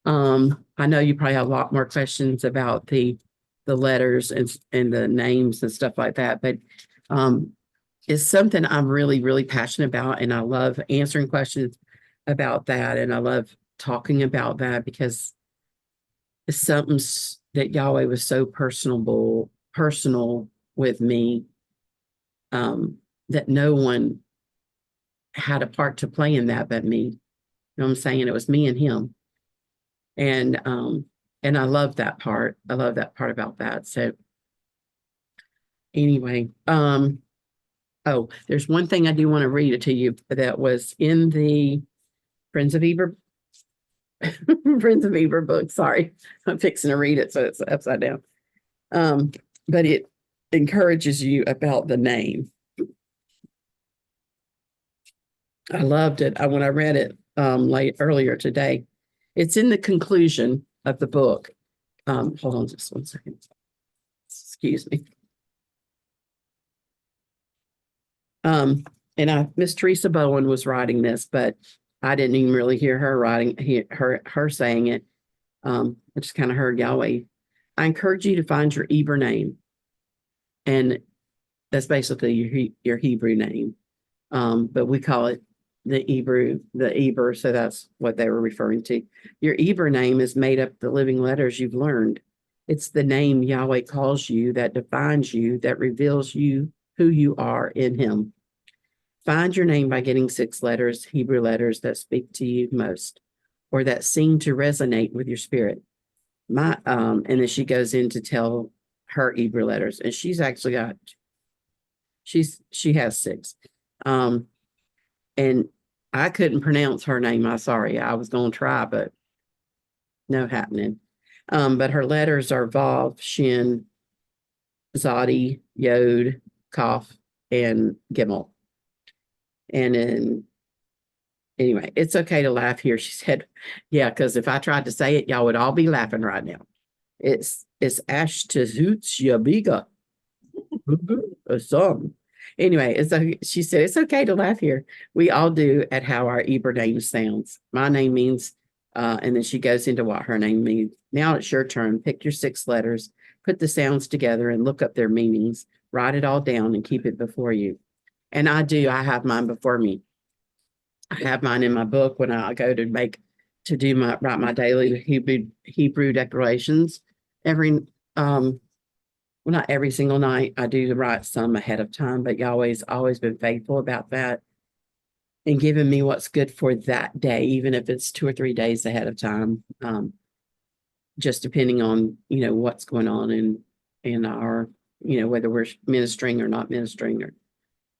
I know you probably have a lot more questions about the letters and the names and stuff like that, but it's something I'm really, really passionate about, and I love answering questions about that, and I love talking about that because it's something that Yahweh was so personal with me, that no one had a part to play in that but me. You know what I'm saying? It was me and him. And I love that part. I love that part about that. So anyway, oh, there's one thing I do want to read it to you that was in the Friends of EBER Friends of EBER book. Sorry, I'm fixing to read it, so it's upside down. But it encourages you about the name. I loved it. When I read it earlier today. It's in the conclusion of the book. Hold on just one second. Excuse me. And Miss Teresa Bowen was writing this, but I didn't even really hear her saying it. I just kind of heard Yahweh. I encourage you to find your EBER name, and that's basically your Hebrew name. But we call it the EBER, so that's what they were referring to. Your EBER name is made up of the living letters you've learned. It's the name Yahweh calls you, that defines you, that reveals you who you are in him. Find your name by getting 6 letters, Hebrew letters that speak to you most, or that seem to resonate with your spirit. And then she goes in to tell her EBER letters, and she's actually got, she has 6. And I couldn't pronounce her name. I'm sorry. I was going to try, but no happening. But her letters are Vav, Shin, Zadi, Yod, Kaf, and Gimel. And anyway, it's okay to laugh here. She said, yeah, because if I tried to say it, y'all would all be laughing right now. It's Ashtazutz Yabiga. A song. Anyway, she said, it's okay to laugh here. We all do at how our EBER name sounds. My name means, and then she goes into what her name means. Now it's your turn. Pick your 6 letters, put the sounds together and look up their meanings. Write it all down and keep it before you. And I have mine before me. I have mine in my book when I go to write my daily Hebrew declarations. Well, not every single night. I do write some ahead of time, but Yahweh's always been faithful about that and giving me what's good for that day, even if it's 2 or 3 days ahead of time. Just depending on, what's going on in our, whether we're ministering or not ministering, or,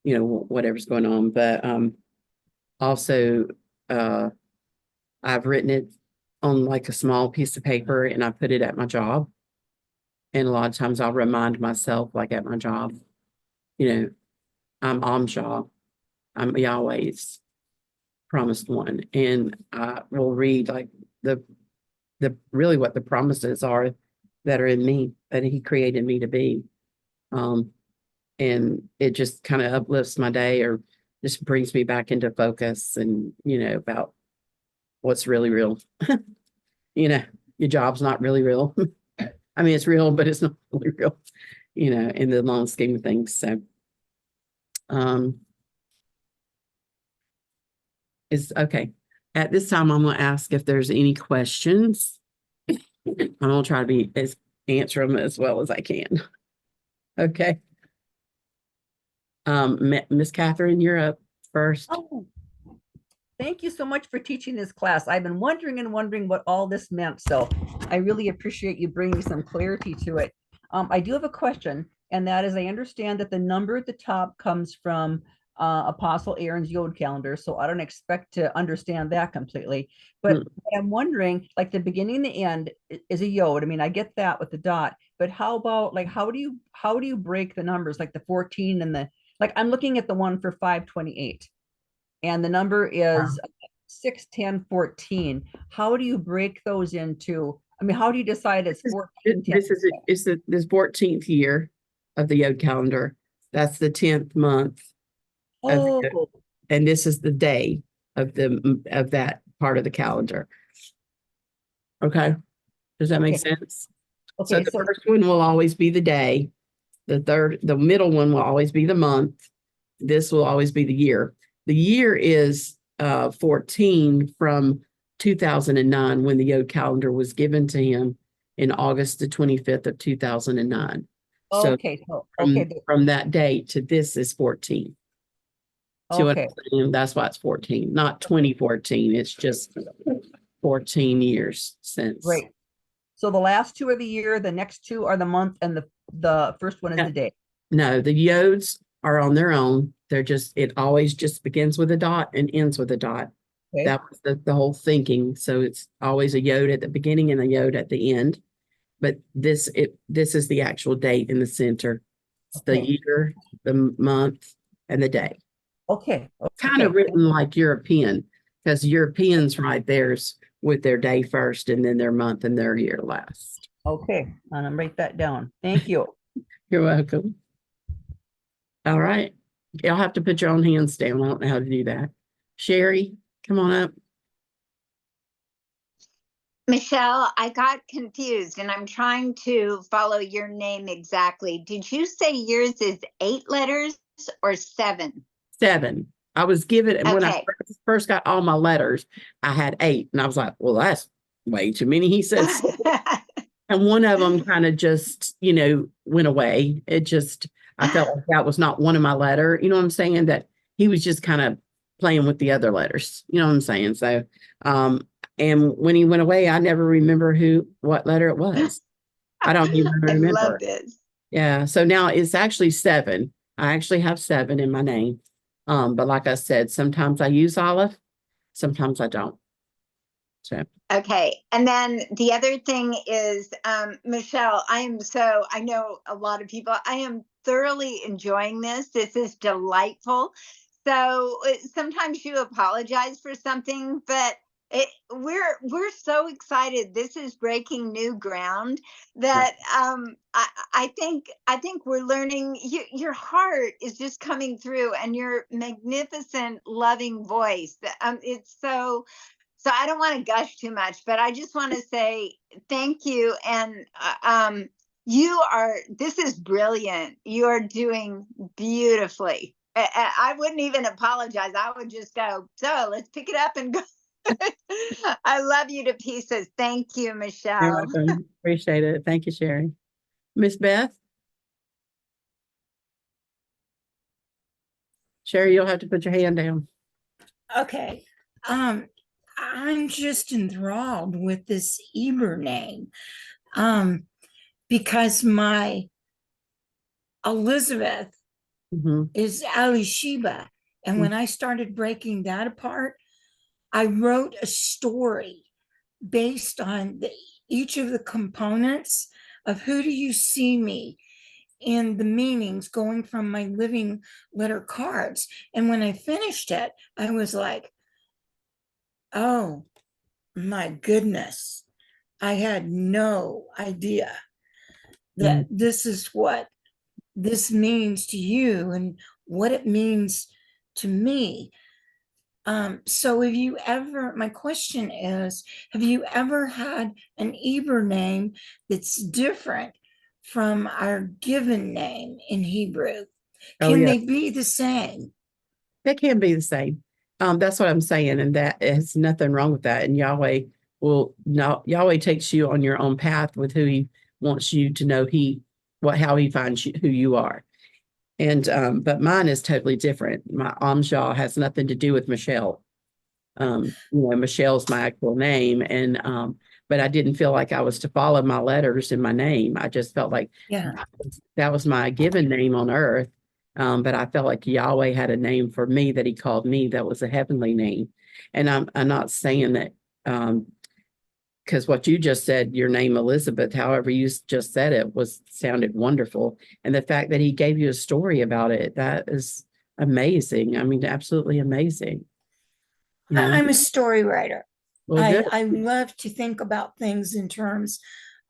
whatever's going on. But also, I've written it on like a small piece of paper, and I put it at my job. And a lot of times I'll remind myself, like at my job, I'm Amshah. I'm Yahweh's promised one. And I will read like the really what the promises are that are in me, that he created me to be. And it just kind of uplifts my day, or just brings me back into focus, and, about what's really real. Your job's not really real. I mean, it's real, but it's not really real, in the long scheme of things. So, it's okay. At this time, I'm going to ask if there's any questions. I'm going to try to answer them as well as I can. Okay. Miss Catherine, you're up first. Oh, thank you so much for teaching this class. I've been wondering and wondering what all this meant. So I really appreciate you bringing some clarity to it. I do have a question, and that is, I understand that the number at the top comes from Apostle Aaron's Yod calendar. So I don't expect to understand that completely. But I'm wondering, like the beginning and the end is a Yod. I mean, I get that with the dot, but how about like, how do you break the numbers, like the 14 and like I'm looking at the one for 528. And the number is 6, 10, 14. How do you break those into, I mean, how do you decide it's 14? It's this 14th year of the Yod calendar. That's the 10th month. And this is the day of that part of the calendar. Okay. Does that make Okay. sense? So Okay, the so first one will always be the day. The middle one will always be the month. This will always be the year. The year is 14 from 2009 when the Yod calendar was given to him in August the 25th of 2009. So okay, so okay, from that date to this is 14. See what okay, I'm saying? That's why it's 14, not 2014. It's just 14 years since. great. So the last two are the year, the next two are the month, and the first one is the day. No, the Yods are on their own. It always just begins with a dot and ends with a dot. Okay, That was the whole thinking. So it's always a Yod at the beginning and a Yod at the end. But this is the actual date in the center. It's the Okay. year, the month, and the day. okay, Kind of okay. written like European, because Europeans write theirs with their day first and then their month and their year last. Okay, and I'm gonna write that down. Thank you. You're welcome. All right. Y'all have to put your own hands down. I don't know how to do that. Sherry, come on up. Michelle, I got confused and I'm trying to follow your name exactly. Did you say yours is 8 letters or 7? 7. I was given, and when I Okay. first got all my letters, I had 8. And I was like, well, that's way too many. He says, and one of them kind of just, went away. I felt like that was not one of my letter. You know what I'm saying? That he was just kind of playing with the other letters. You know what I'm saying? So, and when he went away, I never remember what letter it was. I don't even I remember. love this. Yeah. So now it's actually 7. I actually have 7 in my name. But like I said, sometimes I use Olive, sometimes I don't. So Okay. And then the other thing is, Michelle, I know a lot of people, I am thoroughly enjoying this. This is delightful. So sometimes you apologize for something, but we're so excited. This is breaking new ground that I think we're learning. Your heart is just coming through, and your magnificent, loving voice. It's so I don't want to gush too much, but I just want to say thank you. And this is brilliant. You are doing beautifully. I wouldn't even apologize. I would just go, so let's pick it up and go. I love you to pieces. Thank you, you're Michelle. welcome. Appreciate it. Thank you, Sherry. Miss Beth? Sherry, you'll have to put your hand down. Okay. I'm just enthralled with this EBER name. Because my Elizabeth is Elisheba. And when I started breaking that apart, I wrote a story based on each of the components of who do you see me in the meanings going from my living letter cards. And when I finished it, I was like, oh my goodness, I had no idea that this is what this means to you and what it means to me. So my question is, have you ever had an EBER name that's different from our given name in Hebrew? Can they be the same? They can be the same. That's what I'm saying. And that has nothing wrong with that. And Yahweh takes you on your own path with who he wants you to know how he finds you, who you are. And, but mine is totally different. My Amjad has nothing to do with Michelle. Michelle's my actual name. And, but I didn't feel like I was to follow my letters in my name. I just felt like that was my given name on earth. But I felt like Yahweh had a name for me that he called me that was a heavenly name. And I'm not saying that, because what you just said, your name Elizabeth, however you just said it, sounded wonderful. And the fact that he gave you a story about it, that is amazing. I mean, absolutely amazing. I'm a story writer. Well, I love to think about things in terms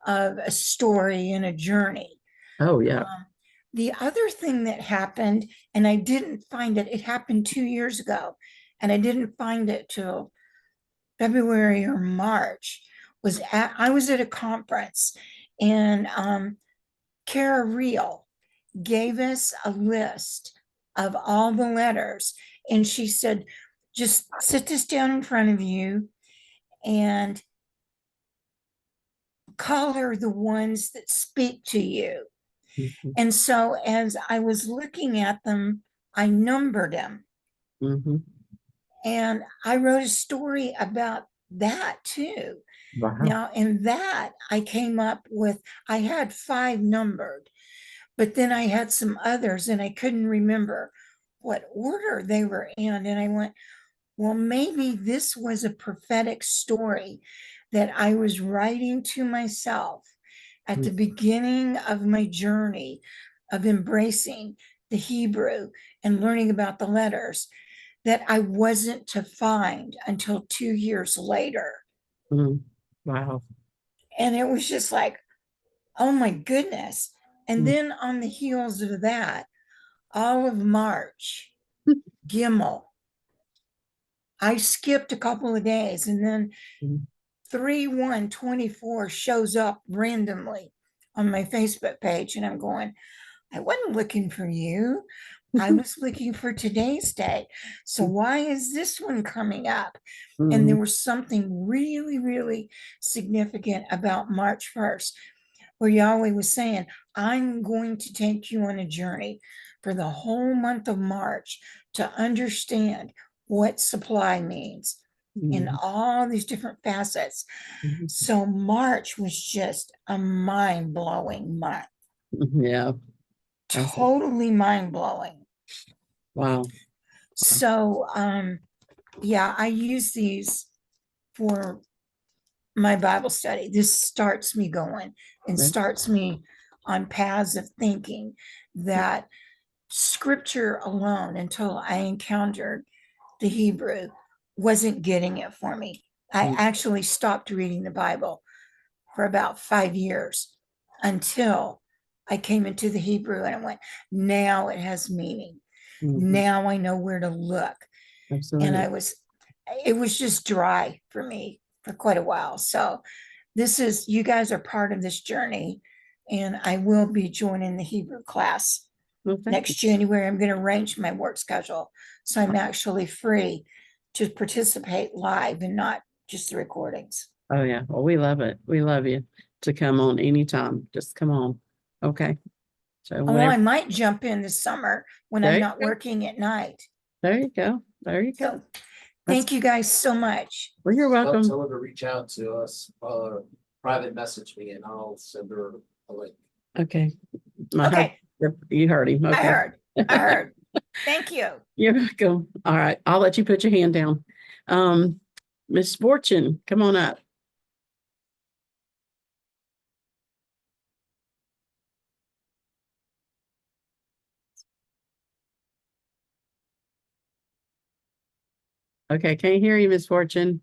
of a story and a journey. Oh, yeah. The other thing that happened, and I didn't find it happened 2 years ago, and I didn't find it till February or March, I was at a conference, and Kara Reel gave us a list of all the letters, and she said, just sit this down in front of you and color the ones that speak to you. Mhm. And so as I was looking at them, I numbered them. Mhm. And I wrote a story about that too. Wow. Now, in that, I came up with, I had 5 numbered, but then I had some others and I couldn't remember what order they were in. And I went, well, maybe this was a prophetic story that I was writing to myself at the beginning of my journey of embracing the Hebrew and learning about the letters that I wasn't to find until 2 years later. Mm. Wow. And it was just like, oh my goodness. And then on the heels of that, all of March, Gimel, I skipped a couple of days, and then Mm. 3/1/24 shows up randomly on my Facebook page. And I'm going, I wasn't looking for you. I was looking for today's day. So why is this one coming up? And there Mhm. was something really, really significant about March 1st, where Yahweh was saying, I'm going to take you on a journey for the whole month of March to understand what supply means in Mhm. all these different facets. Mhm. So March was just a mind-blowing month, Yeah. That's it. totally mind-blowing. Wow. So yeah, I use these for my Bible study. This starts me going and Right. starts me on paths of thinking that scripture alone, until I encountered the Hebrew, wasn't getting it for me. I Mm. actually stopped reading the Bible for about 5 years until I came into the Hebrew, and I went, now it has meaning. Mhm. Now I know where to look. And Absolutely. it was just dry for me for quite a while. So you guys are part of this journey, and I will be joining the Hebrew class Well, thank next January. I'm going to arrange my work schedule so I'm actually free to participate live and not just the recordings. Oh, yeah. Well, we love it. We love you to come on anytime. Just come on. Okay. So Oh, I whatever. might jump in this summer when There I'm you not go. working at night. There you go. There you go. So thank you guys so much. Well, you're welcome. Tell her to reach out to us, private message me and I'll send her a link. Okay. Okay. You heard him. I Okay. heard. Thank you. You're welcome. All right. I'll let you put your hand down. Miss Fortune, come on up. Okay, can't hear you, Miss Fortune.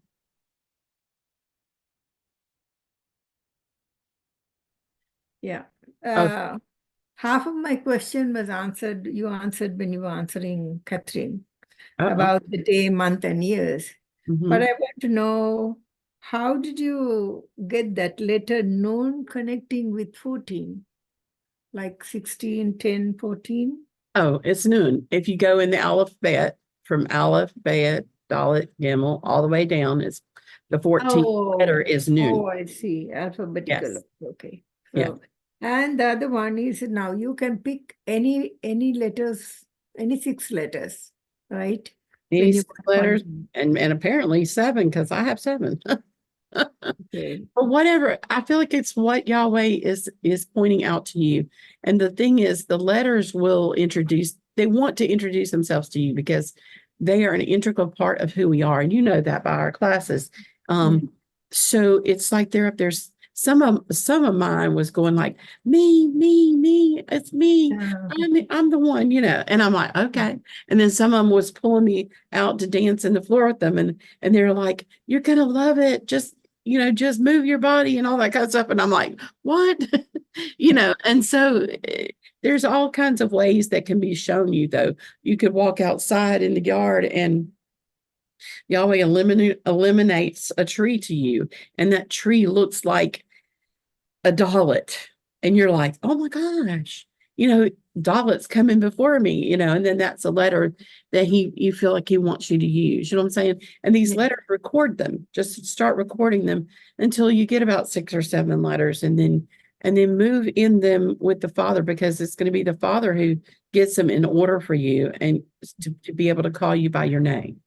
Yeah. Oh. Half of my question was answered. You answered when you were answering Catherine Uh-oh. about the day, month, and years. Mhm. But I want to know, how did you get that letter known connecting with 14? Like 16, 10, 14? Oh, it's noon. If you go in the alphabet from Aleph, Bet, Dalet, Gimel, all the way down, it's the 14th letter is noon. Oh, I see. Alphabetical. Yes. Okay. Yeah. So, and the other one is, now you can pick any letters, any 6 letters, right? Any When you 6 letters, find- and apparently 7, because I have 7. Okay. But whatever, I feel like it's what Yahweh is pointing out to you. And the thing is, the letters they want to introduce themselves to you because they are an integral part of who we are. And you know that by our classes. So it's like they're up there. Some of mine was going like, me, it's me. I'm the one, and I'm like, okay. And then some of them was pulling me out to dance in the floor with them. And they're like, you're going to love it. Just move your body and all that kind of stuff. And I'm like, what? And so there's all kinds of ways that can be shown you, though. You could walk outside in the yard and Yahweh eliminates a tree to you, and that tree looks like a Dalit. And you're like, oh my gosh, Dalit's coming before me, and then that's a letter that you feel like he wants you to use. You know what I'm saying? And these letters, record them. Just start recording them until you get about 6 or 7 letters, and then move in them with the Father, because it's going to be the Father who gets them in order for you, and to be able to call you by your name.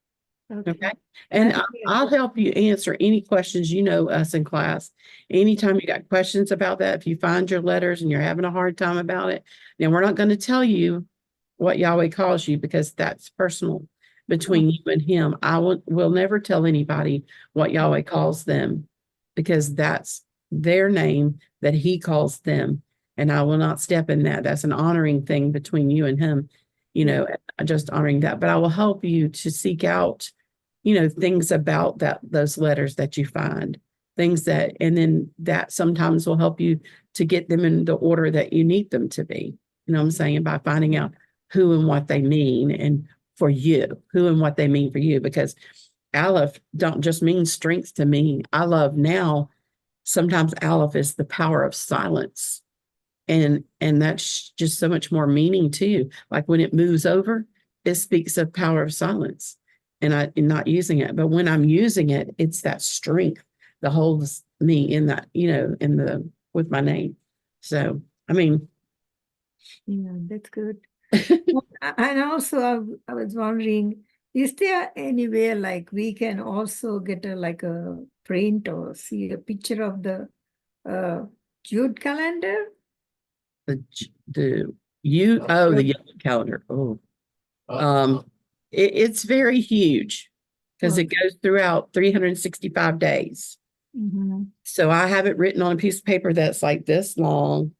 Okay. And I'll help you answer any questions, us in class. Anytime you got questions about that, if you find your letters and you're having a hard time about it, now we're not going to tell you what Yahweh calls you, because that's personal between you and him. will never tell anybody what Yahweh calls them, because that's their name that he calls them. And I will not step in that. That's an honoring thing between you and him, just honoring that. But I will help you to seek out things about those letters that you find, and then that sometimes will help you to get them in the order that you need them to be. You know what I'm saying? By finding out who and what they mean, and for you, who and what they mean for you, because Aleph don't just mean strength to me. I love now, sometimes Aleph is the power of silence. And that's just so much more meaning too. Like when it moves over, it speaks of power of silence. And I'm not using it, but when I'm using it, it's that strength that holds me in that, with my name. So, Yeah, that's good. And also, I was wondering, is there any way like we can also get a print or see a picture of the Jude calendar? the yellow calendar. It's very huge, because it goes throughout 365 days. So I have it written on a piece of paper that's like this long,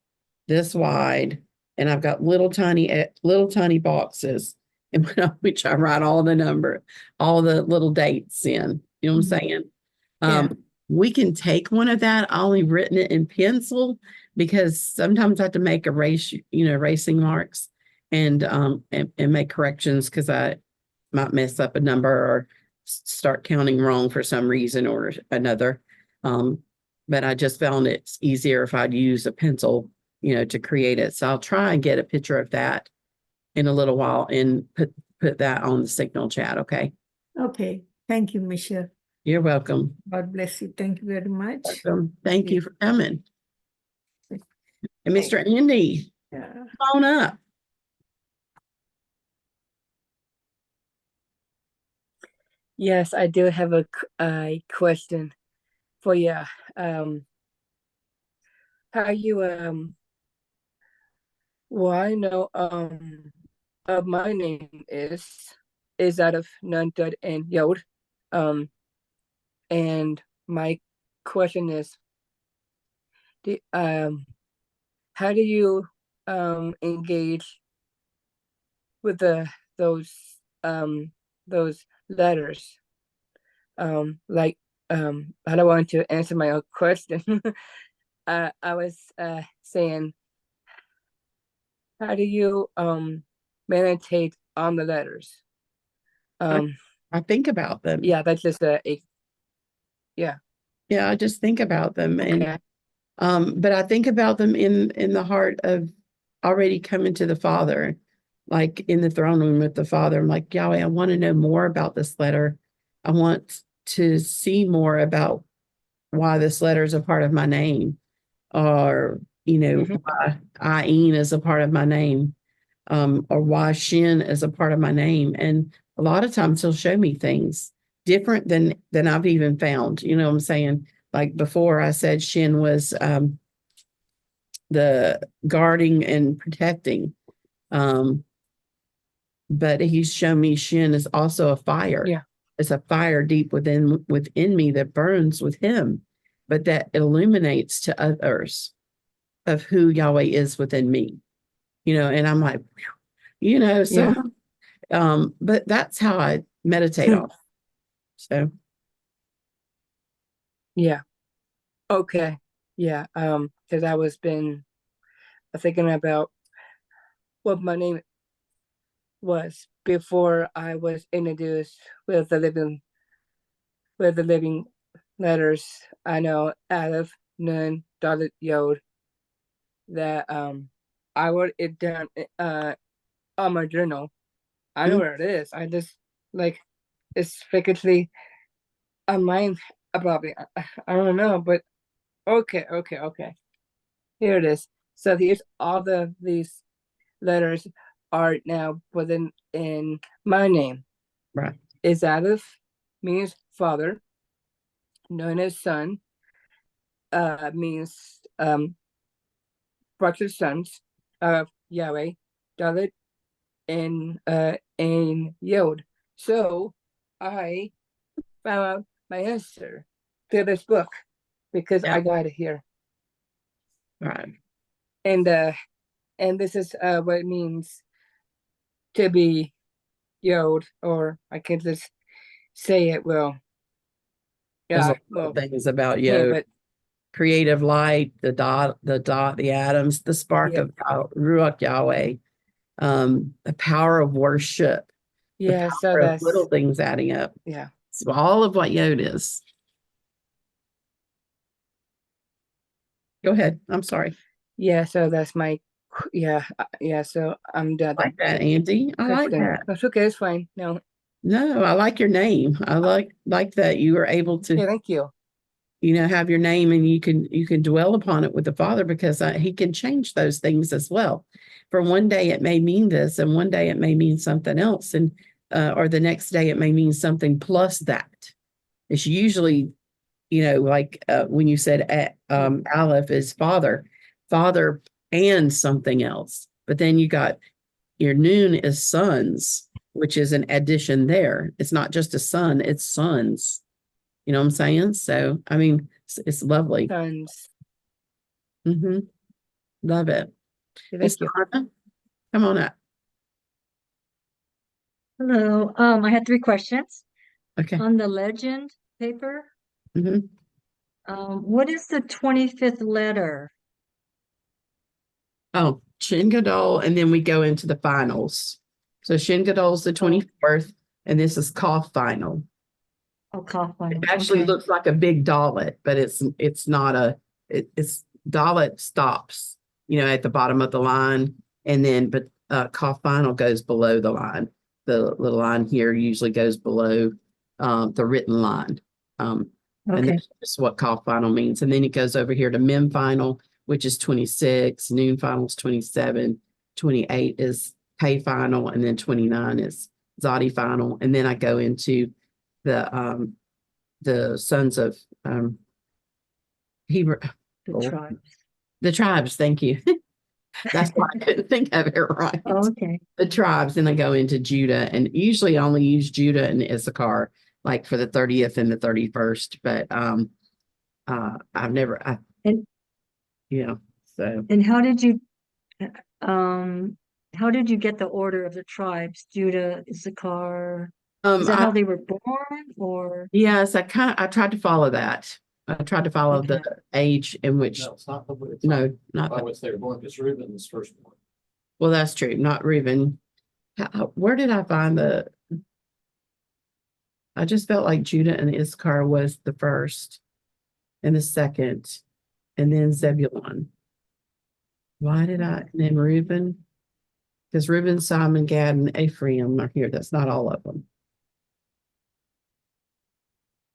this wide, and I've got little tiny boxes in which I write all the little dates in. You know what I'm saying? We can take one of that. I only written it in pencil, because sometimes I have to make erasing marks and make corrections, because I might mess up a number or start counting wrong for some reason or another. But I just found it's easier if I'd use a pencil, to create it. So I'll try and get a picture of that in a little while and put that on the Signal chat. Okay. Okay. Thank you, Michelle. You're welcome. God bless you. Thank you very much. Thank you for coming. And Mr. Andy, come on up. Yes, I do have a question for you. How you well, I know my name is out of Nuntut and Yod. And my question is, how do you engage with those letters? I don't want to answer my own question. I was saying, how do you meditate on the letters? I think about them. Yeah, that's just I just think about them. Okay. But I think about them in the heart of already coming to the Father, like in the throne room with the Father. I'm like, Yahweh, I want to know more about this letter. I want to see more about why this letter is a part of my name, or why Ayin is a part of my name, or why Shin is a part of my name. And a lot of times he'll show me things different than I've even found. You know what I'm saying? Like before, I said Shin was the guarding and protecting. But he's shown me Shin is also a fire. Yeah. It's a fire deep within me that burns with him, but that illuminates to others of who Yahweh is within me. And I'm like, but that's how I meditate on. So yeah. Okay. Yeah. Because I was been thinking about what my name was before I was introduced with the living letters, I know Aleph, Nun, Dalet, Yod, that I wrote it down on my journal. I know where it is. I just like it's frequently on mine probably. I don't know, but okay. Here it is. So these letters are now within in my name. Right. Is Aleph means father, known as son, means precious sons of Yahweh, Dalet, and Yod. So I found out my answer to this book because I got it here. Right. And this is what it means to be Yod, or I can just say it well. There's Yeah, a lot well, of things about yeah, Yod. but Creative light, the dot, the atoms, the spark Yeah. of Ruach Yahweh, the power of worship, the yeah, so power of that's little things adding up. yeah. So all of what Yod is. Go ahead. I'm sorry. Yeah, so that's my yeah. So I'm done. I like that, Andy. I like Kristen. that. That's okay, it's fine. No, No, I like your name. I like that you were able yeah, to, thank you. have your name and you can dwell upon it with the Father because he can change those things as well. For one day it may mean this, and one day it may mean something else, and or the next day it may mean something plus that. It's usually, like when you said Aleph is father and something else, but then you got your Noon is sons, which is an addition there. It's not just a son, it's sons. You know what I'm saying? So, I mean, it's lovely. Sons. Love it. Yeah, Miss thank you. Carmen, come on up. Hello, I had 3 questions. Okay. On the legend paper, Mhm. what is the 25th letter? Oh, Shin Gadol, and then we go into the finals. So Shin Gadol's the 24th, and this is Kaf final. Oh, Kaf final. It actually Okay. looks like a big Dalet, but it's not it's Dalet stops, at the bottom of the line, and then Kaf final goes below the line. The little line here usually goes below the written line. And Okay. that's what Kaf final means. And then it goes over here to Mem final, which is 26, Noon final is 27, 28 is Pay final, and then 29 is Zadi final. And then I go into the sons of Hebrew. The tribes. The tribes, thank you. That's why I couldn't think of it right. Oh, okay. The tribes, then I go into Judah, and usually I only use Judah and Issachar, like for the 30th and the 31st, but I've never And so and how did you get the order of the tribes? Judah, Issachar? Is that how they were born, or? yes, I tried to follow that. I tried to follow the age in which No, it's not. not By which they were born, because Reuben is firstborn. well, that's true, not Reuben. Where did I find I just felt like Judah and Issachar was the first and the second, and then Zebulun. Why did and then Reuben? Because Reuben, Simon, Gad, and Ephraim are here. That's not all of them.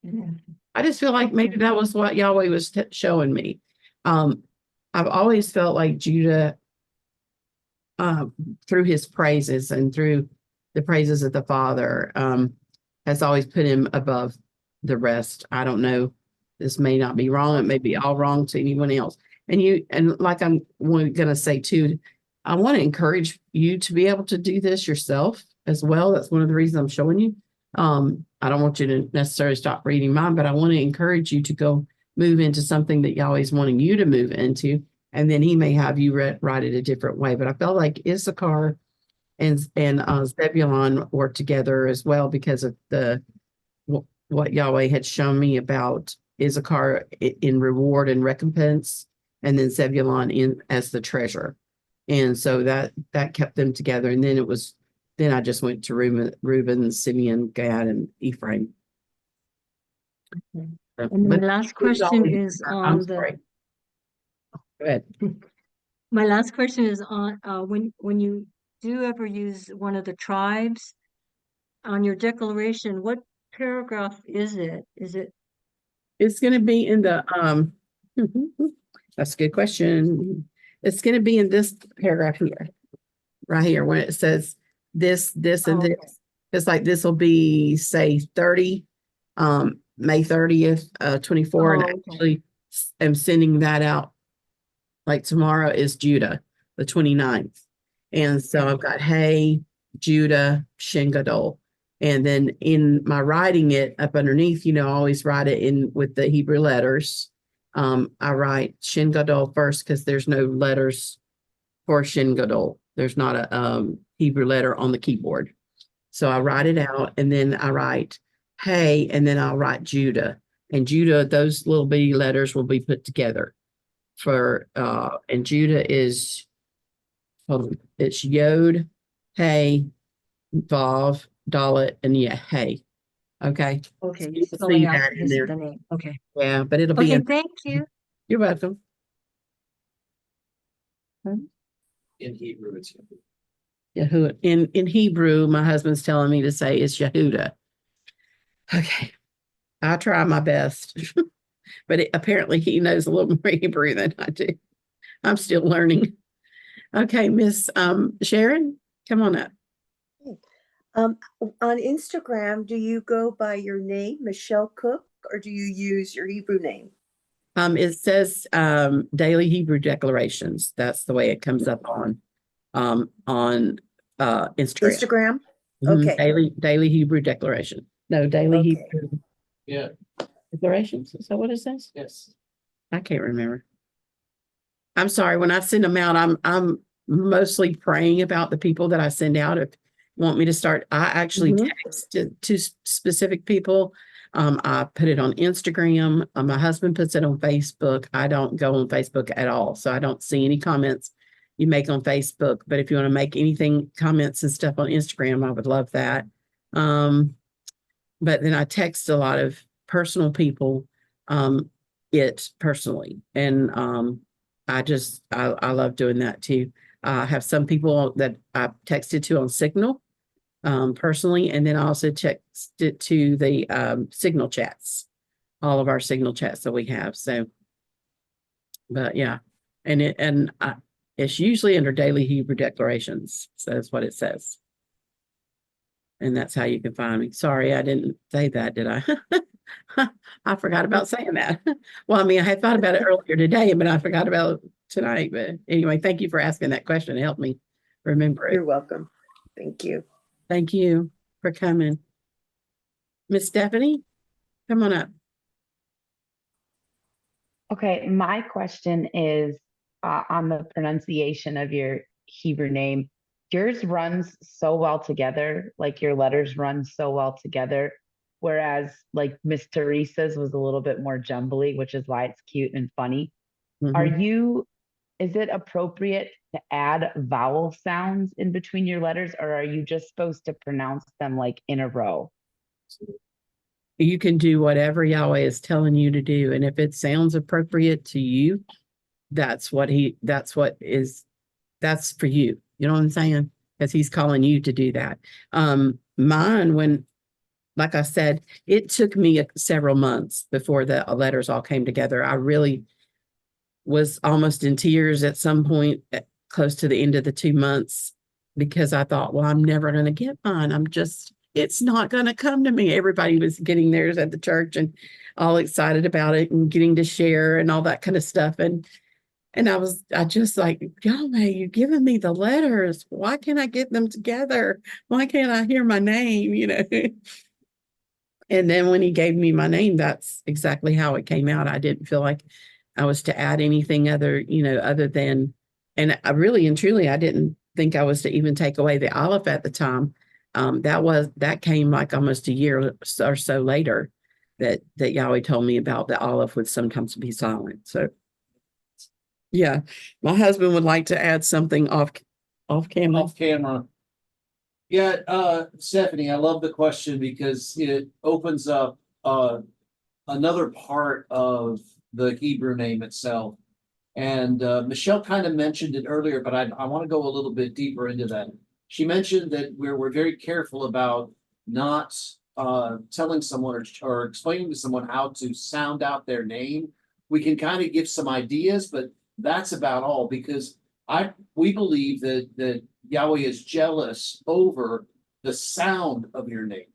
Yeah. I just feel like maybe that was what Yahweh was showing me. I've always felt like Judah, through his praises and through the praises of the Father, has always put him above the rest. I don't know. This may not be wrong. It may be all wrong to anyone else. And like I'm going to say too, I want to encourage you to be able to do this yourself as well. That's one of the reasons I'm showing you. I don't want you to necessarily stop reading mine, but I want to encourage you to go move into something that Yahweh's wanting you to move into, and then he may have you write it a different way. But I felt like Issachar and Zebulun were together as well because of what Yahweh had shown me about Issachar in reward and recompense, and then Zebulun in as the treasure. And so that kept them together. And then it was then I just went to Reuben, Simeon, Gad, and Ephraim. Okay. So, And but my last it's question always- is I'm on the, sorry. Go ahead. my last question is on, when you do ever use one of the tribes on your declaration, what paragraph is it? Is it, It's going to be in the, that's a good question. It's going to be in this paragraph here, right here, when it says this, and okay. this. It's like, this will be, say, 30, May 30th, 24, and Oh, okay. actually am sending that out. Like tomorrow is Judah, the 29th. And so I've got Hey, Judah, Shin Gadol. And then in my writing it up underneath, I always write it in with the Hebrew letters. I write Shin Gadol first because there's no letters for Shin Gadol. There's not a Hebrew letter on the keyboard. So I write it out, and then I write Hey, and then I'll write Judah. And Judah, those little bitty letters will be put together for and Judah is, it's Yod, Hey, Vav, Dalet, and yeah, Hey. Okay. Okay, So you're you can spelling see out that in there. the name. Okay. Yeah, but it'll be Okay, in, thank you. you're welcome. In Hebrew, it's Yahuwah. In Hebrew, my husband's telling me to say it's Yehuda. Okay. I'll try my best. But apparently he knows a little more Hebrew than I do. I'm still learning. Okay, Miss Sharon, come on up. On Instagram, do you go by your name, Michelle Cook, or do you use your Hebrew name? It says Daily Hebrew Declarations. That's the way it comes up on Instagram. Instagram? Mhm, Okay. Daily Hebrew Declaration. No, Daily Okay. Hebrew Yeah. Declarations. Is that what it says? Yes. I can't remember. I'm sorry. When I send them out, I'm mostly praying about the people that I send out. If you want me to start, I actually text to specific people. I put it on Instagram. My husband puts it on Facebook. I don't go on Facebook at all, so I don't see any comments you make on Facebook. But if you want to make anything, comments and stuff on Instagram, I would love that. But then I text a lot of personal people, it personally, and I love doing that too. I have some people that I texted to on Signal, personally, and then I also text it to the Signal chats, all of our Signal chats that we have. So, but yeah, it's usually under Daily Hebrew Declarations. So that's what it says. And that's how you can find me. Sorry, I didn't say that, did I? I forgot about saying that. Well, I mean, I had thought about it earlier today, but I forgot about it tonight. But anyway, thank you for asking that question. It helped me remember it. You're welcome. Thank you. Thank you for coming. Miss Stephanie, come on up. Okay, my question is on the pronunciation of your Hebrew name. Yours runs so well together, like your letters run so well together, whereas like Miss Teresa's was a little bit more jumbly, which is why it's cute and funny. Is it appropriate to add vowel sounds in between your letters, or are you just supposed to pronounce them like in a row? You can do whatever Yahweh is telling you to do. And if it sounds appropriate to you, that's for you. You know what I'm saying? Because he's calling you to do that. Mine, like I said, it took me several months before the letters all came together. I really was almost in tears at some point, close to the end of the 2 months, because I thought, well, I'm never going to get mine. It's not going to come to me. Everybody was getting theirs at the church and all excited about it and getting to share and all that kind of stuff. And I just like, Yahweh, you're giving me the letters. Why can't I get them together? Why can't I hear my name? And then when he gave me my name, that's exactly how it came out. I didn't feel like I was to add anything other than, and I really and truly, I didn't think I was to even take away the Aleph at the time. That came like almost a year or so later that Yahweh told me about the Aleph would sometimes be silent. So yeah, my husband would like to add something off camera. Off camera. Yeah, Stephanie, I love the question because it opens up another part of the Hebrew name itself. And Michelle kind of mentioned it earlier, but I want to go a little bit deeper into that. She mentioned that we're very careful about not telling someone or explaining to someone how to sound out their name. We can kind of give some ideas, but that's about all, because we believe that Yahweh is jealous over the sound of your name.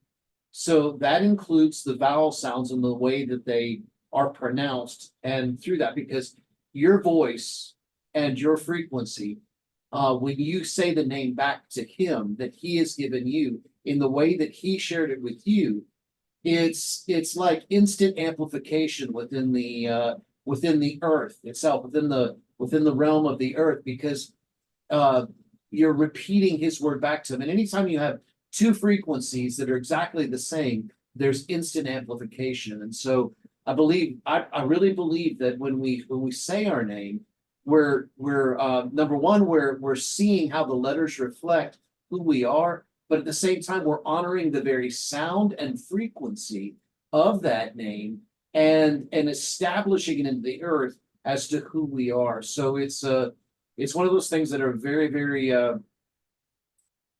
So that includes the vowel sounds and the way that they are pronounced. And through that, because your voice and your frequency, when you say the name back to him that he has given you in the way that he shared it with you, it's like instant amplification within the earth itself, within the realm of the earth, because you're repeating his word back to him. And anytime you have two frequencies that are exactly the same, there's instant amplification. And so I really believe that when we say our name, we're number one, we're seeing how the letters reflect who we are, but at the same time, we're honoring the very sound and frequency of that name and establishing it in the earth as to who we are. So it's one of those things that are very, very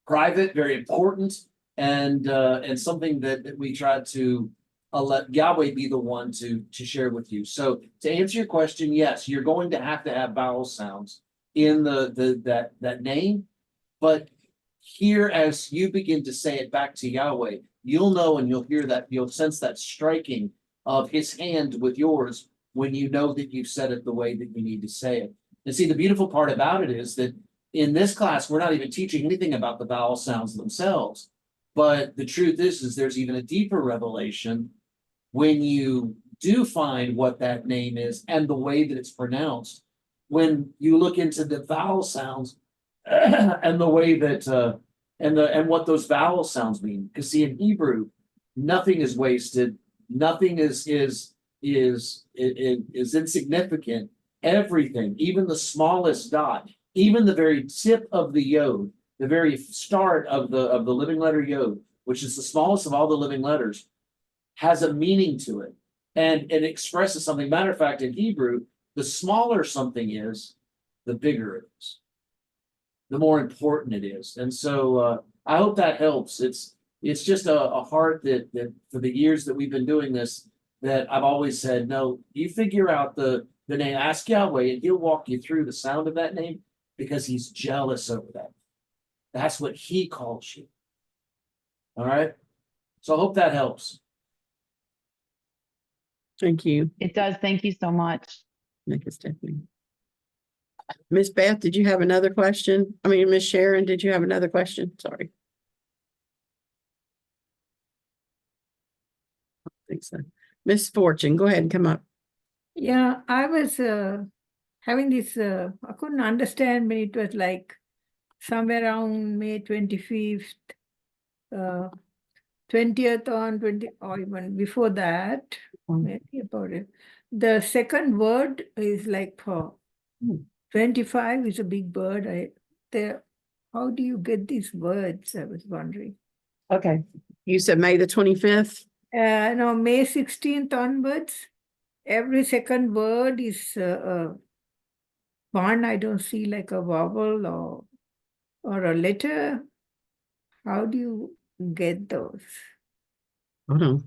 private, very important, and something that we try to let Yahweh be the one to share with you. So to answer your question, yes, you're going to have vowel sounds in that name, but here, as you begin to say it back to Yahweh, you'll know and you'll hear that, you'll sense that striking of his hand with yours when you know that you've said it the way that you need to say it. And see, the beautiful part about it is that in this class, we're not even teaching anything about the vowel sounds themselves. But the truth is there's even a deeper revelation when you do find what that name is and the way that it's pronounced. When you look into the vowel sounds and the way that and what those vowel sounds mean. Because see, in Hebrew, nothing is wasted, nothing is insignificant. Everything, even the smallest dot, even the very tip of the yod, the very start of the living letter yod, which is the smallest of all the living letters, has a meaning to it, and it expresses something. Matter of fact, in Hebrew, the smaller something is, the bigger it is, the more important it is. And so I hope that helps. It's just a heart that for the years that we've been doing this, that I've always said, no, you figure out the name, ask Yahweh, and he'll walk you through the sound of that name, because he's jealous over that. That's what he calls you. All right. So I hope that helps. Thank you. It does. Thank you so much. Thank you, Stephanie. Miss Beth, did you have another question? I mean, Miss Sharon, did you have another question? Sorry. I think so. Miss Fortune, go ahead and come up. Yeah, I was having this, I couldn't understand when it was like somewhere around May 25th, 20th on 20, or even before that, maybe about it. The second word is like for 25 is a big bird. How do you get these words? I was wondering. Okay. You said May the 25th? No, May 16th onwards. Every second word is one. I don't see like a vowel or a letter. How do you get those? Hold on.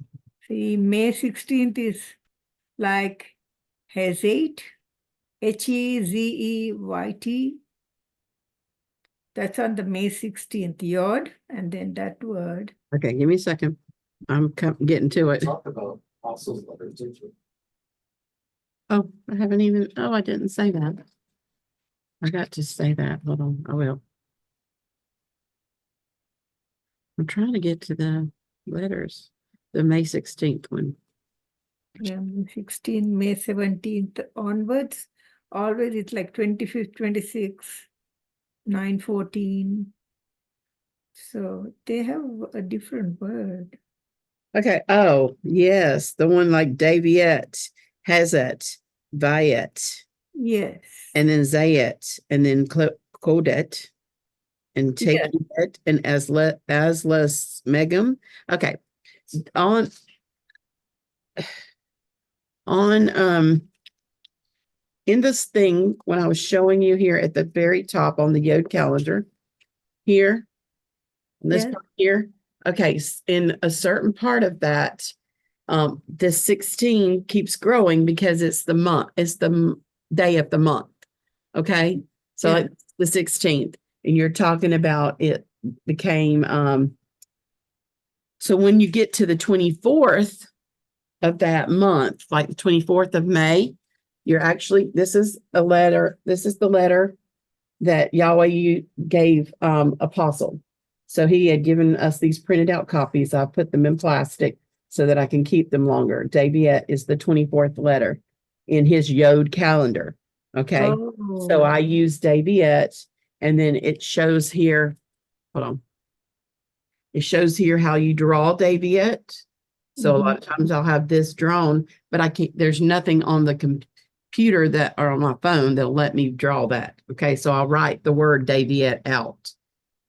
See, May 16th is like hesitate, Hezeyt. That's on the May 16th yod, and then that word. Okay, give me a second. I'm getting to it. Talk about apostles' letters, didn't you? Oh, I haven't even, I didn't say that. I got to say that. Hold on, I will. I'm trying to get to the letters, the May 16th one. Yeah, May 16th, May 17th onwards. Always it's like 25th, 26th, 9/14. So they have a different word. Okay, oh, yes, the one like Daviet, Hazet, Vayet, Yes. and then Zayet, and then Kodet. and take it and as less megum. Okay. On in this thing, when I was showing you here at the very top on the Yod calendar, here, this Yes. part here, okay, in a certain part of that, the 16 keeps growing because it's the month, it's the day of the month. Okay, so Yeah. like the 16th, and you're talking about it became so when you get to the 24th of that month, like the 24th of May, you're actually, this is the letter that Yahweh you gave Apostle. So he had given us these printed out copies. I put them in plastic so that I can keep them longer. Daviet is the 24th letter in his Yod calendar. Okay. So Oh. I use Daviet, and then it shows here. Hold on. It shows here how you draw Daviet. So a lot of times I'll have this drawn, but I can't, there's nothing on the computer that or on my phone that'll let me draw that. Okay. So I'll write the word Daviet out.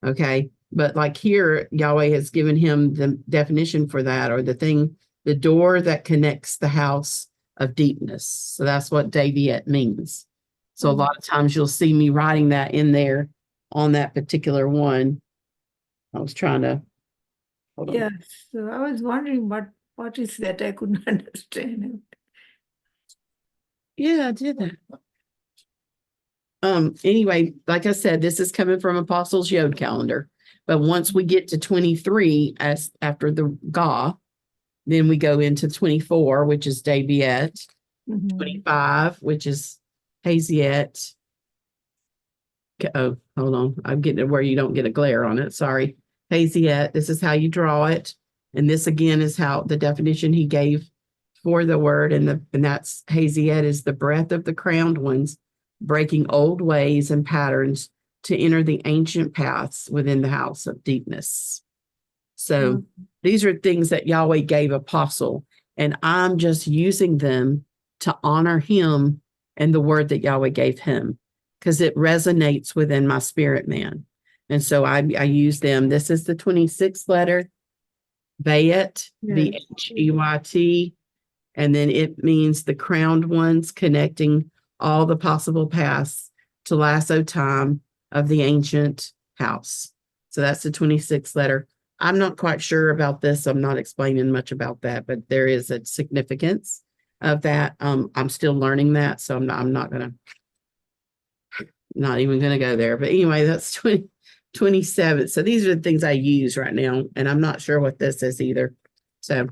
Okay. But like here, Yahweh has given him the definition for that, or the door that connects the house of deepness. So that's what Daviet means. So a lot of times you'll see me writing that in there on that particular one. I was trying to, hold on. Yeah, so I was wondering what is that? I couldn't understand. Yeah, I did that. Anyway, like I said, this is coming from Apostles Yod calendar. But once we get to 23, as after the Ga, then we go into 24, which is Daviet, 25, which is Haziet. Oh, hold on. I'm getting to where you don't get a glare on it. Sorry. Haziet, this is how you draw it. And this again is how the definition he gave for the word. And that's Haziet is the breath of the crowned ones, breaking old ways and patterns to enter the ancient paths within the house of deepness. So these are things that Yahweh gave Apostle, and I'm just using them to honor him and the word that Yahweh gave him, because it resonates within my spirit man. And so I use them. This is the 26th letter, Bayet, Bheyt, and then it means the crowned ones, connecting all the possible paths to lasso time of the ancient house. So that's the 26th letter. I'm not quite sure about this. I'm not explaining much about that, but there is a significance of that. I'm still learning that, so I'm not even gonna go there. But anyway, that's 27. So these are the things I use right now, and I'm not sure what this is either. So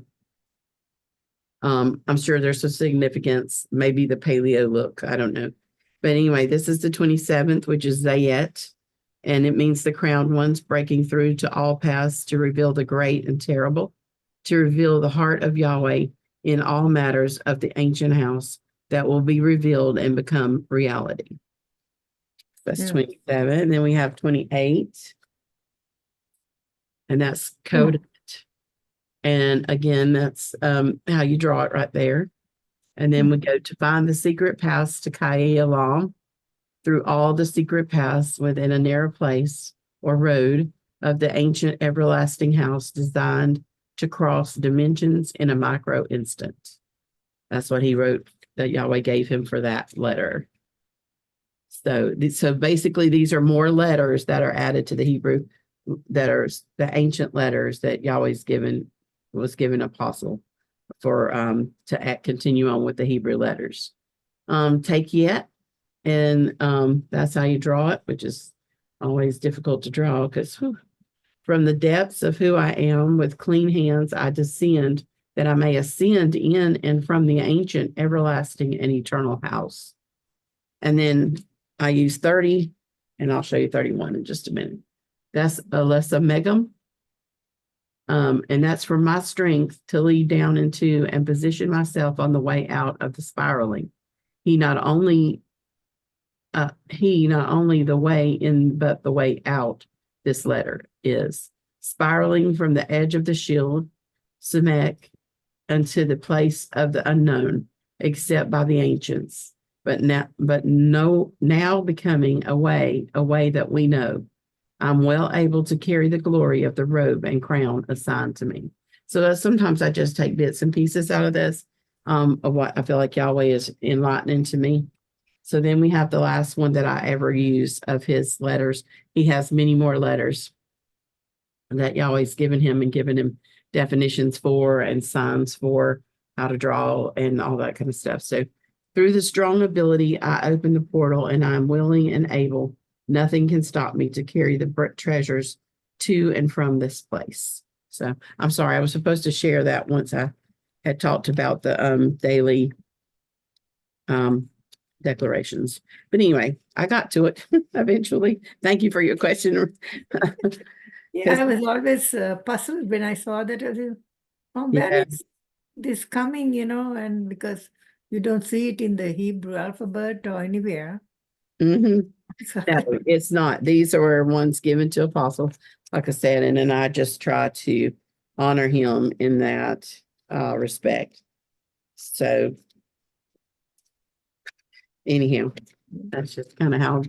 I'm sure there's a significance, maybe the paleo look, I don't know. But anyway, this is the 27th, which is Zayet, and it means the crowned ones breaking through to all paths to reveal the great and terrible, to reveal the heart of Yahweh in all matters of the ancient house that will be revealed and become reality. That's 27. And then we have 28. And that's code. And again, that's how you draw it right there. And then we go to find the secret paths to Kai Elam through all the secret paths within a narrow place or road of the ancient everlasting house designed to cross dimensions in a micro instant. That's what he wrote, that Yahweh gave him for that letter. So basically these are more letters that are added to the Hebrew, that are the ancient letters that Yahweh's was given Apostle for to continue on with the Hebrew letters. Take yet, and that's how you draw it, which is always difficult to draw, because from the depths of who I am with clean hands I descend, that I may ascend in and from the ancient everlasting and eternal house. And then I use 30, and I'll show you 31 in just a minute. That's Alessa Megam. And that's for my strength to lead down into and position myself on the way out of the spiraling. He not only the way in, but the way out, this letter is spiraling from the edge of the shield, Semek, unto the place of the unknown, except by the ancients, but now becoming a way that we know, I'm well able to carry the glory of the robe and crown assigned to me. So sometimes I just take bits and pieces out of this, of what I feel like Yahweh is enlightening to me. So then we have the last one that I ever use of his letters. He has many more letters that Yahweh's given him and given him definitions for and signs for how to draw and all that kind of stuff. So through the strong ability, I open the portal and I'm willing and able. Nothing can stop me to carry the treasures to and from this place. So I'm sorry, I was supposed to share that once I had talked about the daily declarations. But anyway, I got to it eventually. Thank you for your question. Yeah, I was always puzzled when I saw that. I said, oh, where Yeah. is this coming, and because you don't see it in the Hebrew alphabet or anywhere. Mhm. So, No, it's not. These are ones given to apostles, like I said, and then I just try to honor him in that respect. So anyhow, that's just kind of how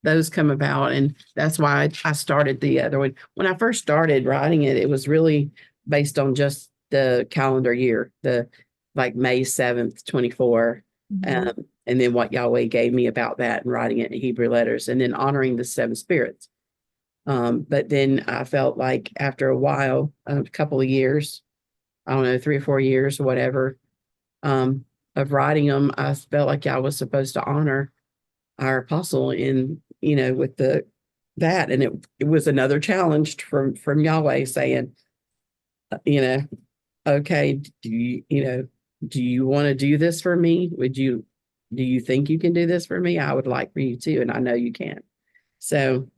those come about. And that's why I started the other one. When I first started writing it, it was really based on just the calendar year, the like May 7th, 24. Mhm. And then what Yahweh gave me about that and writing it in Hebrew letters and then honoring the seven spirits. But then I felt like after a while, a couple of years, I don't know, 3 or 4 years or whatever, of writing them, I felt like I was supposed to honor our apostle in, with that. And it was another challenge from Yahweh saying, okay, do you want to do this for me? Do you think you can do this for me? I would like for you to, and I know you can. So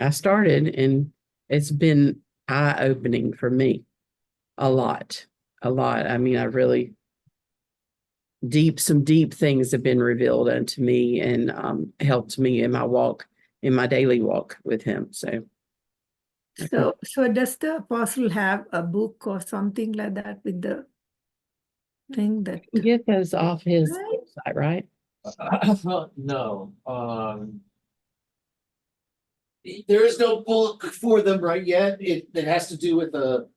I started, and it's been eye-opening for me a lot. I mean, I really some deep things have been revealed unto me and helped me in my daily walk with him. So does the apostle have a book or something like that with the thing that? you get those off his Right. website, right? No. There is no book for them right yet. It has to do with a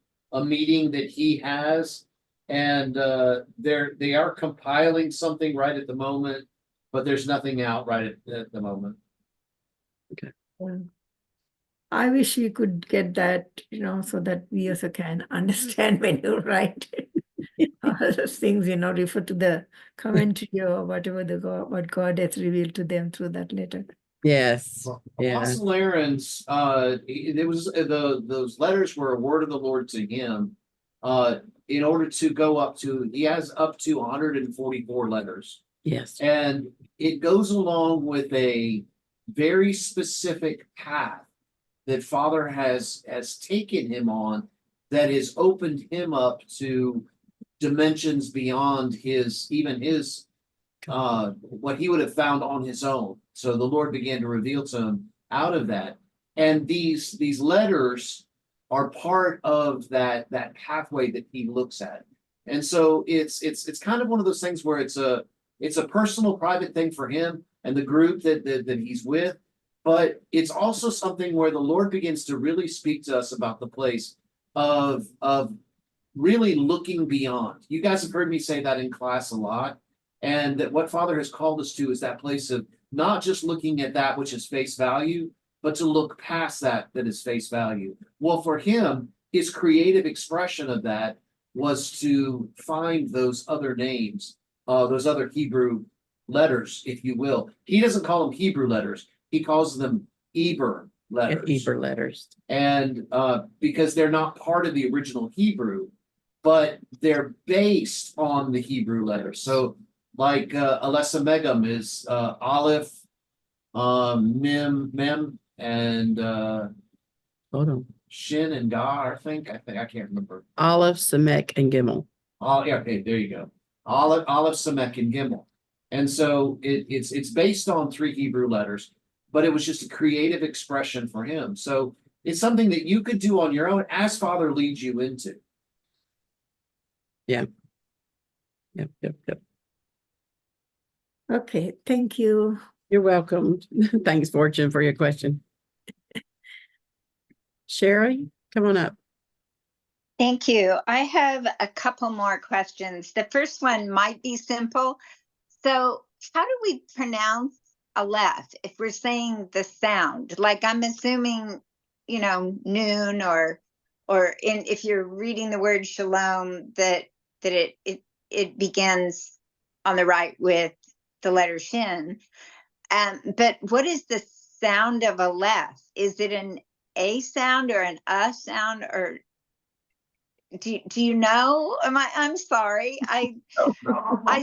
meeting that he has. And they are compiling something right at the moment, but there's nothing out right at the moment. I wish we could get that, so that we also can understand when you write all those things, refer to the commentary or whatever what God has revealed to them through that letter. Yes. Yeah. Apostle Aaron's, it was those letters were a word of the Lord to him. In order to go he has up to 144 letters. Yes. And it goes along with a very specific path that Father has taken him on that has opened him up to dimensions beyond even his what he would have found on his own. So the Lord began to reveal to him out of that. And these letters are part of that pathway that he looks at. And so it's kind of one of those things where it's a personal, private thing for him and the group that he's with. But it's also something where the Lord begins to really speak to us about the place of really looking beyond. You guys have heard me say that in class a lot. And that what Father has called us to is that place of not just looking at that which is face value, but to look past that is face value. Well, for him, his creative expression of that was to find those other names, those other Hebrew letters, if you will. He doesn't call them Hebrew letters. He calls them EBER letters. EBER letters. And because they're not part of the original Hebrew, but they're based on the Hebrew letters. So like Alessa Megam is Aleph, Mem, and Hold on. Shin and Ga, I think I can't remember. Aleph, Samek, and Gimel. Oh, yeah, okay, there you go. Aleph, Samek, and Gimel. And so it's based on 3 Hebrew letters, but it was just a creative expression for him. So it's something that you could do on your own as Father leads you into. Yeah. Yep. Okay, thank you. You're welcome. Thanks, Fortune, for your question. Sherry, come on up. Thank you. I have a couple more questions. The first one might be simple. So how do we pronounce Aleph if we're saying the sound? Like I'm assuming, noon if you're reading the word shalom, that it begins on the right with the letter shin. But what is the sound of Aleph? Is it an A sound or an sound, or do you know? I'm sorry. I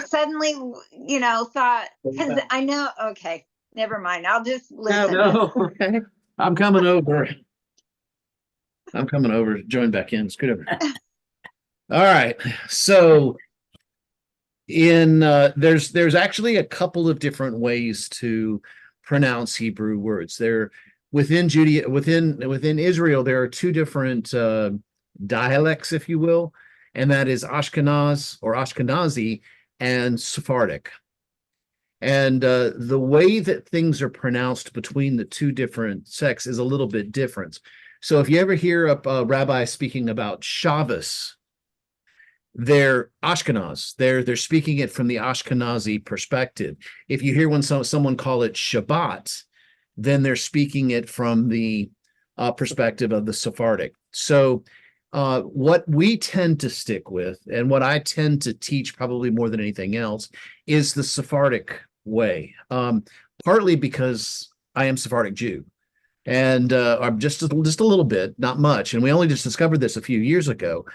suddenly, thought, because I know, okay, never mind. I'll just listen. No, okay. I'm coming over. Join back in. Scoot over. All right. So there's actually a couple of different ways to pronounce Hebrew words. There within Israel, there are two different dialects, if you will, and that is Ashkenaz or Ashkenazi and Sephardic. And the way that things are pronounced between the two different sects is a little bit different. So if you ever hear a rabbi speaking about Shabbos, they're Ashkenaz. They're speaking it from the Ashkenazi perspective. If you hear when someone call it Shabbat, then they're speaking it from the perspective of the Sephardic. So what we tend to stick with, and what I tend to teach probably more than anything else, is the Sephardic way. Partly because I am Sephardic Jew, and I'm just a little bit, not much, and we only just discovered this a few years ago.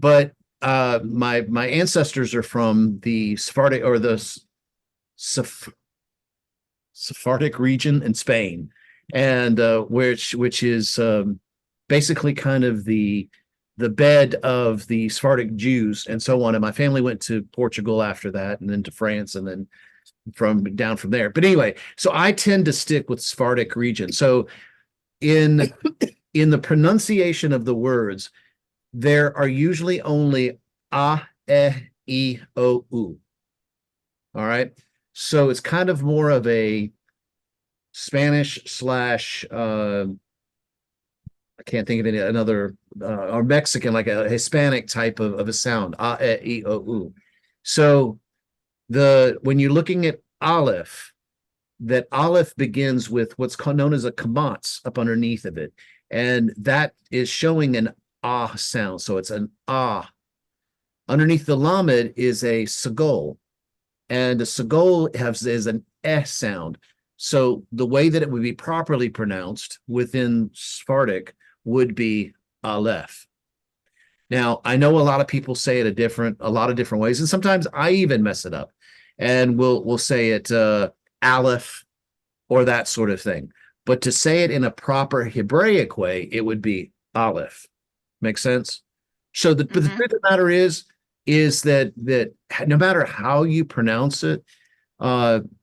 But my ancestors are from the Sephardic or the Sephardic region in Spain, and which is basically kind of the bed of the Sephardic Jews and so on. And my family went to Portugal after that, and then to France, and then down from there. But anyway, so I tend to stick with Sephardic region. So in the pronunciation of the words, there are usually only a, e, o, u. All right. So it's kind of more of a Spanish slash I can't think of another or Mexican, like a Hispanic type of a sound. A, e, o, u. So when you're looking at Aleph, that Aleph begins with what's known as a kamatz up underneath of it, and that is showing an ah sound. So it's an ah. Underneath the lamed is a sagol, and a sagol is an eh sound. So the way that it would be properly pronounced within Sephardic would be Aleph. Now, I know a lot of people say it a lot of different ways, and sometimes I even mess it up, and we'll say it Aleph or that sort of thing. But to say it in a proper Hebraic way, it would be Aleph. Make sense? So but the truth of the matter is that no matter how you pronounce it,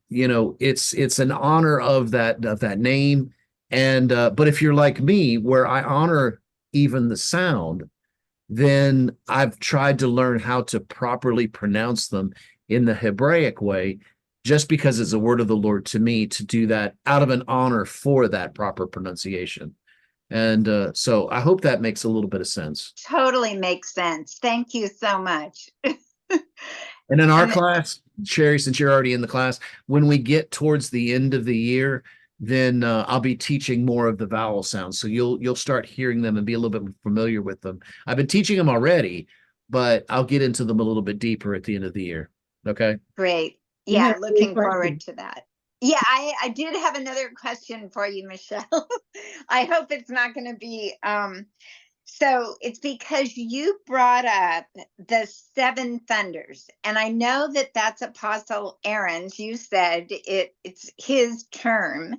it's an honor of that name. And but if you're like me, where I honor even the sound, then I've tried to learn how to properly pronounce them in the Hebraic way, just because it's a word of the Lord to me to do that out of an honor for that proper pronunciation. And so I hope that makes a little bit of sense. Totally makes sense. Thank you so much. And in our class, Sherry, since you're already in the class, when we get towards the end of the year, then I'll be teaching more of the vowel sounds. So you'll start hearing them and be a little bit familiar with them. I've been teaching them already, but I'll get into them a little bit deeper at the end of the year. Okay. Great. Yeah, looking forward to that. Yeah, I did have another question for you, Michelle. I hope it's not going to be so it's because you brought up the 7 thunders, and I know that that's Apostle Aaron's. You said it's his term,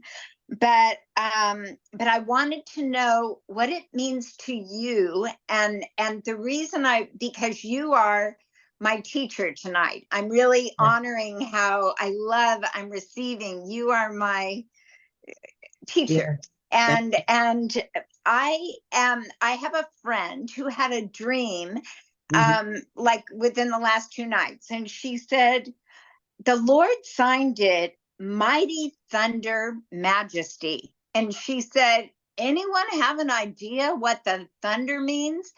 but I wanted to know what it means to you, and the reason because you are my teacher tonight. I'm really honoring how I'm receiving. You are my teacher. Yeah. And I have a friend who had a dream like within the last 2 nights, and she said the Lord signed it Mighty Thunder Majesty, and she said anyone have an idea what the thunder means?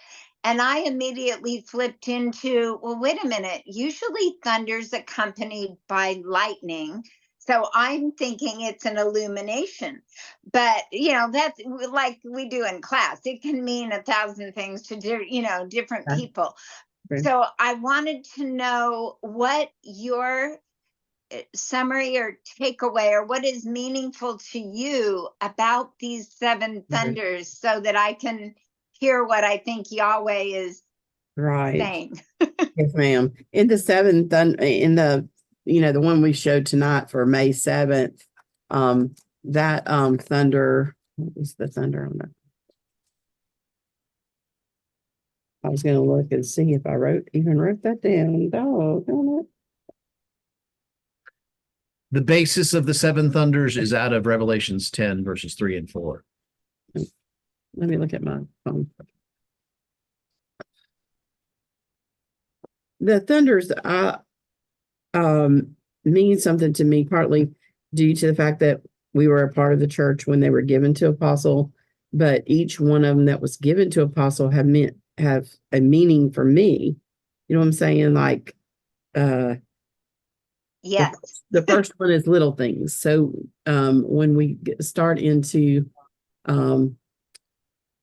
And I immediately flipped into, well, wait a minute. Usually thunder's accompanied by lightning. So I'm thinking it's an illumination. But, that's like we do in class. It can mean 1,000 things to, different Right. people. Right. So I wanted to know what your summary or takeaway, or what is meaningful to you about these 7 thunders, so that I can hear what I think Yahweh is Right. saying. Yes, ma'am. In the seventh, in the, the one we showed tonight for May 7th, that thunder, what was the thunder on that? I was gonna look and see if I even wrote that down. Oh, The basis of the 7 thunders is out of Revelations 10, verses 3 and 4. let me look at my phone. The thunders mean something to me, partly due to the fact that we were a part of the church when they were given to Apostle, but each one of them that was given to Apostle have a meaning for me. You know what I'm saying? Like, Yes. the first one is little things. So when we start into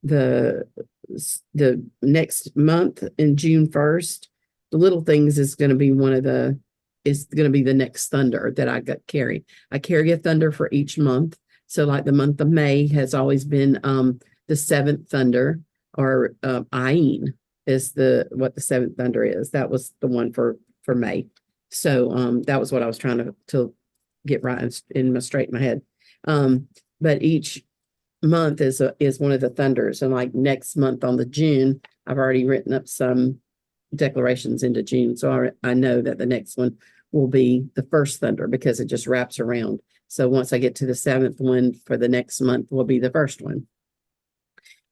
the next month in June 1st, the little things is going to be the next thunder that I carry. I carry a thunder for each month. So like the month of May has always been the 7th thunder, or Ayin is what the 7th thunder is. That was the one for May. So that was what I was trying to get right straight in my head. But each month is one of the thunders, and like next month on the June, I've already written up some declarations into June, so I know that the next one will be the first thunder because it just wraps around. So once I get to the 7th one for the next month will be the first one.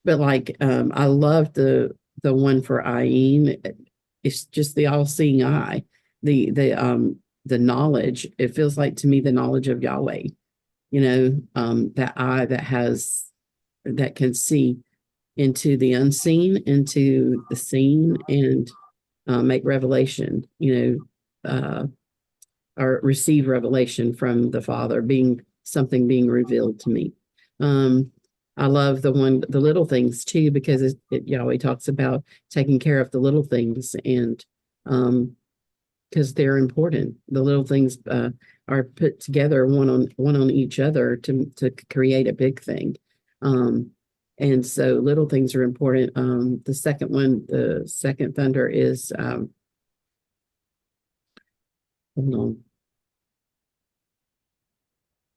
But like I love the one for Ayin. It's just the all-seeing eye, the knowledge. It feels like to me the knowledge of Yahweh. That eye that can see into the unseen, into the seen, and make revelation, or receive revelation from the Father, something being revealed to me. I love the little things too, because Yahweh talks about taking care of the little things, and because they're important. The little things are put together one on each other to create a big thing. And so little things are important. The second one, the second thunder is hold on.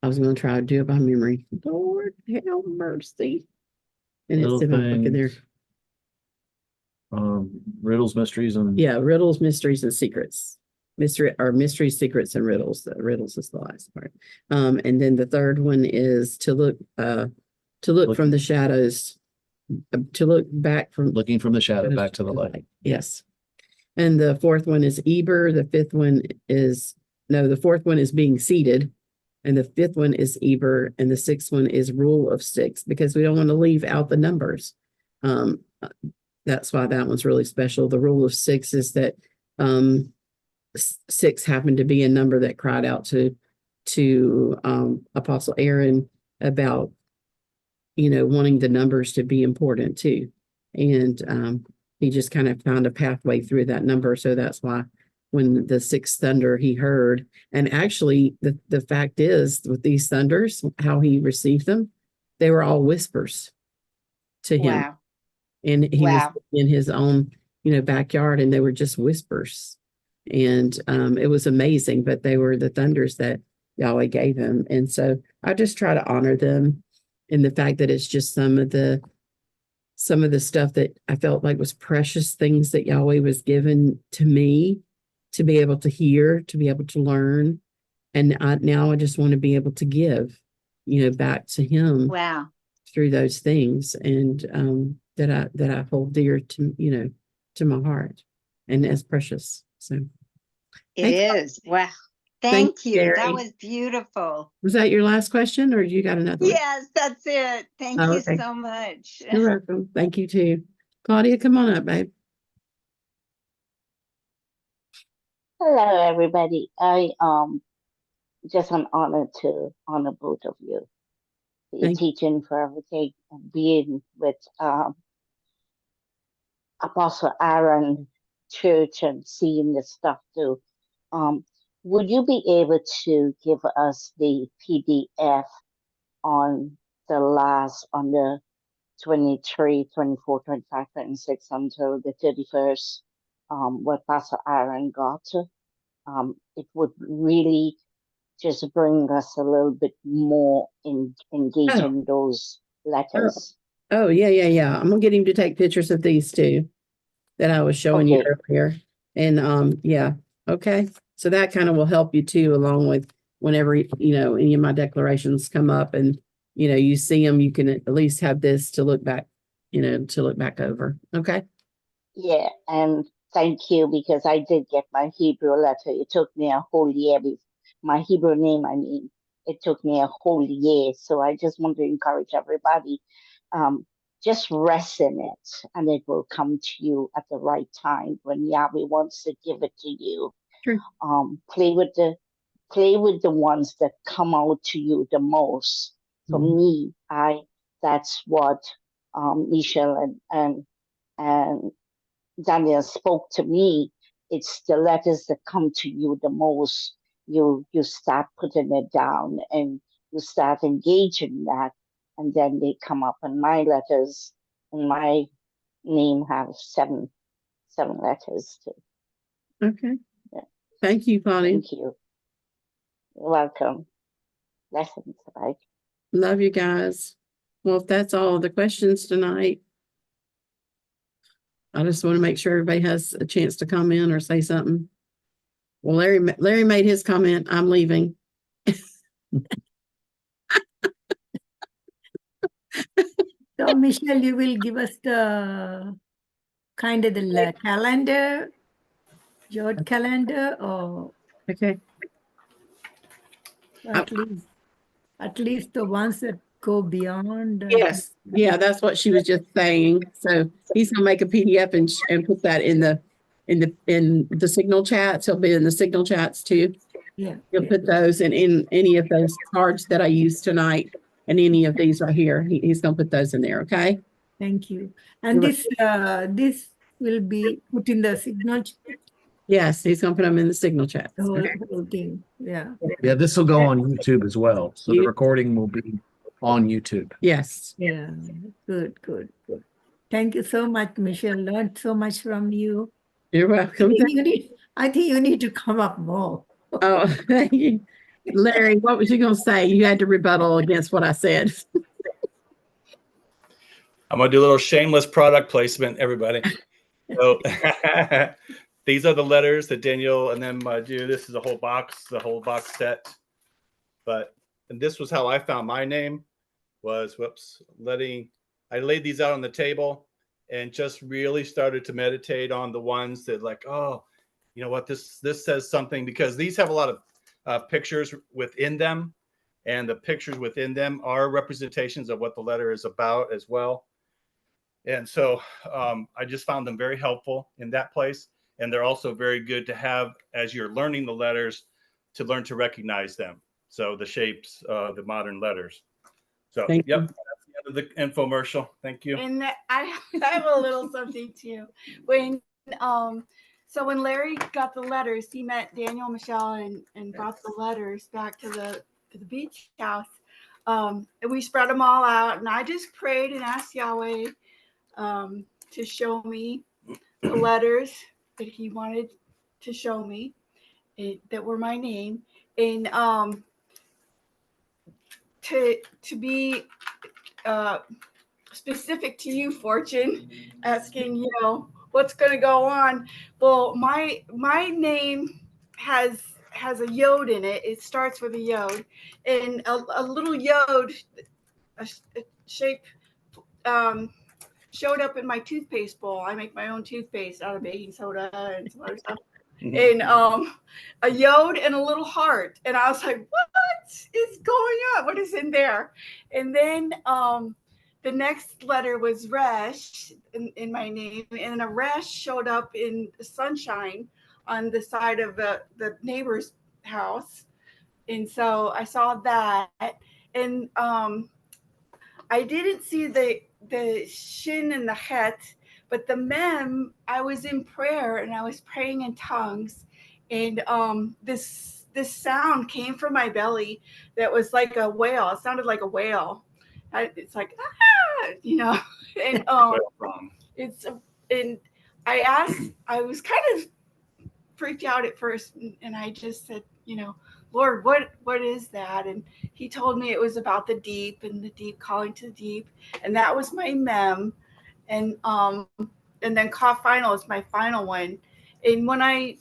I was going to try to do it by memory. Lord, have mercy. And Little it's in my book in there. Riddles, mysteries, and Yeah, riddles, mysteries, and secrets. Mysteries, secrets, and riddles. The riddles is the last part. And then the third one is to look from the shadows, to look back from looking from the shadow back to the light. Yes. And the fourth one is EBER. The fourth one is being seated. And the fifth one is EBER. And the sixth one is rule of 6, because we don't want to leave out the numbers. That's why that one's really special. The rule of 6 is that 6 happened to be a number that cried out to Apostle Aaron about, wanting the numbers to be important too. And he just kind of found a pathway through that number. So that's why when the 6th thunder he heard, and actually the fact is with these thunders, how he received them, they were all whispers to him. Wow. And he was in his own, backyard, and they were just whispers. And it was amazing, but they were the thunders that Yahweh gave him. And so I just try to honor them in the fact that it's just some of the stuff that I felt like was precious things that Yahweh was given to me to be able to hear, to be able to learn. And now I just want to be able to give, back to him. Wow. Through those things, and that I hold dear to, to my heart, and as precious. So It is. Wow. Thank you. That Gary. was beautiful. Was that your last question or you got another one? Yes, that's it. Thank Oh, you okay. so much. You're welcome. Thank you too. Claudia, come on up, babe. Hello, everybody. I just an honor to honor both of you. Your Thank teaching for everything and being with Apostle Aaron Church and seeing the stuff too. Would you be able to give us the PDF on the 23, 24, 25, 26 until the 31st, what Pastor Aaron got to? It would really just bring us a little bit more engaged in those letters. Oh, yeah. I'm gonna get him to take pictures of these two that I was showing you Okay. earlier. And yeah, okay. So that kind of will help you too, along with whenever, any of my declarations come up and, you see them, you can at least have this to look back, over. Okay. Yeah, and thank you, because I did get my Hebrew letter. It took me a whole year. My Hebrew name, I mean, it took me a whole year. So I just want to encourage everybody, just rest in it, and it will come to you at the right time when Yahweh wants to give it to you. Sure. Play with the ones that come out to you the most. For me, that's what Michelle and Daniel spoke to me. It's the letters that come to you the most. You start putting it down and you start engaging that, and then they come up. And my letters and my name have seven letters too. Okay. Yeah. Thank you, Claudia. Thank you. You're welcome. Blessings, right? Love you guys. Well, if that's all the questions tonight, I just want to make sure everybody has a chance to comment or say something. Well, Larry made his comment. I'm leaving. So Michelle, you will give us the calendar, your calendar, or Okay. at least the ones that go beyond. Yes. Yeah, that's what she was just saying. So he's gonna make a PDF and put that in the signal chats. He'll be in the signal chats too. Yeah. He'll put those in any of those cards that I used tonight and any of these right here. He's gonna put those in there. Okay. Thank you. And this will be put in the signal. Yes, he's gonna put them in the signal chat. The whole thing. Yeah. Yeah, this will go on YouTube as well. So the recording will be on YouTube. Yes. Yeah. Good. Thank you so much, Michelle. Learned so much from you. You're welcome. I think you need to come up more. Oh, thank you. Larry, what was you gonna say? You had to rebuttal against what I said. I'm gonna do a little shameless product placement, everybody. So these are the letters that Daniel and them do. This is the whole box set. And this was how I found my name. I laid these out on the table and just really started to meditate on the ones that, like, oh, you know what, this says something, because these have a lot of pictures within them, and the pictures within them are representations of what the letter is about as well. And so I just found them very helpful in that place. And they're also very good to have as you're learning the letters, to learn to recognize them. So the shapes, the modern letters. So, Thank you. that's the end of the infomercial. Thank you. And I have a little something too. When Larry got the letters, he met Daniel, Michelle, and brought the letters back to the beach house. And we spread them all out, and I just prayed and asked Yahweh to show me the letters that he wanted to show me, that were my name, and to be specific to you, Fortune, asking, what's going to go on. Well, my name has a yod in it. It starts with a yod, and a little yod, a shape, showed up in my toothpaste bowl. I make my own toothpaste out of baking soda and some other stuff. and a yod and a little heart. And I was like, what is going on? What is in there? And then the next letter was Resh in my name, and a Resh showed up in the sunshine on the side of the neighbor's house. And so I saw that. And I didn't see the shin and the het, but the mem, I was in prayer and I was praying in tongues, and this sound came from my belly that was like a whale. It sounded like a whale. It's like and it's and I asked. I was kind of freaked out at first, and I just said, Lord, what is that? And he told me it was about the deep and the deep calling to the deep, and that was my mem. And then Ka final is my final one. And when I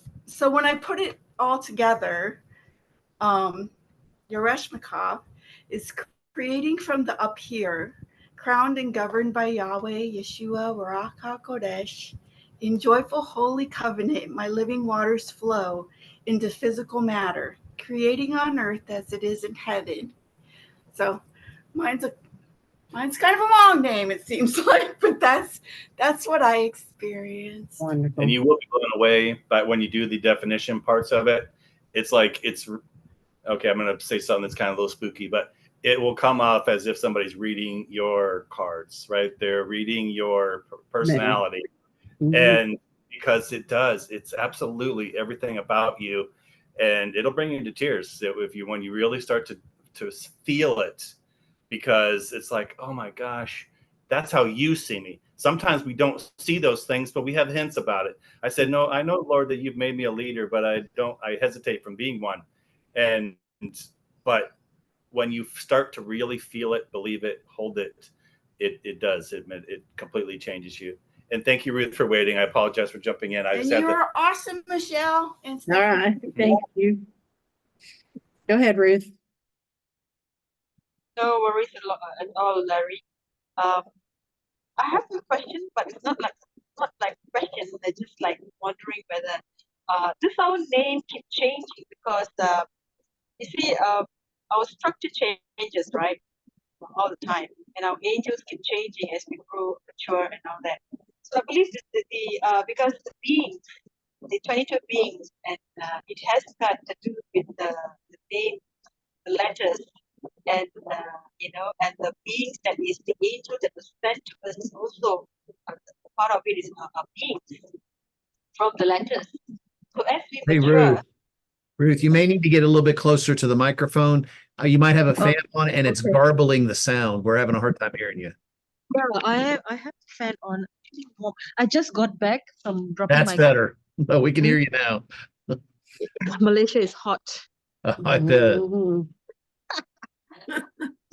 put it all together, Yeresh Makov is creating from the up here, crowned and governed by Yahweh, Yeshua, Barak HaKodesh. In joyful holy covenant, my living waters flow into physical matter, creating on earth as it is in heaven. So mine's kind of a long name, it seems like, but that's what I experienced. Wonderful. And you will be blown away by when you do the definition parts of it. It's like, okay, I'm going to say something that's kind of a little spooky, but it will come off as if somebody's reading your cards, right? They're reading your personality. Mm-hmm. And because it does, it's absolutely everything about you, and it'll bring you to tears. So when you really start to feel it, because it's like, oh my gosh, that's how you see me. Sometimes we don't see those things, but we have hints about it. I said, no, I know, Lord, that you've made me a leader, but I hesitate from being one. But when you start to really feel it, believe it, hold it, it does. It completely changes you. And thank you, Ruth, for waiting. I apologize for jumping in. And you are awesome, Michelle. All right. Thank you. Go ahead, Ruth. No worries at all, Larry. I have some questions, but it's not like questions. They're just like wondering whether does our name keep changing? Because you see, our structure changes, right, all the time, and our angels keep changing as we grow, mature, and all that. So I believe because the beings, the 22 beings, and it has got to do with the name, the letters, and and the beings that is the angel that was sent to us is also part of it is a being from the letters. So as we mature, Ruth, you may need to get a little bit closer to the microphone. You might have a fan on and it's garbling the sound. We're having a hard time hearing you. Yeah, I have the fan on. I just got back from dropping That's better. Oh, we can hear you now. Malaysia is hot. I bet.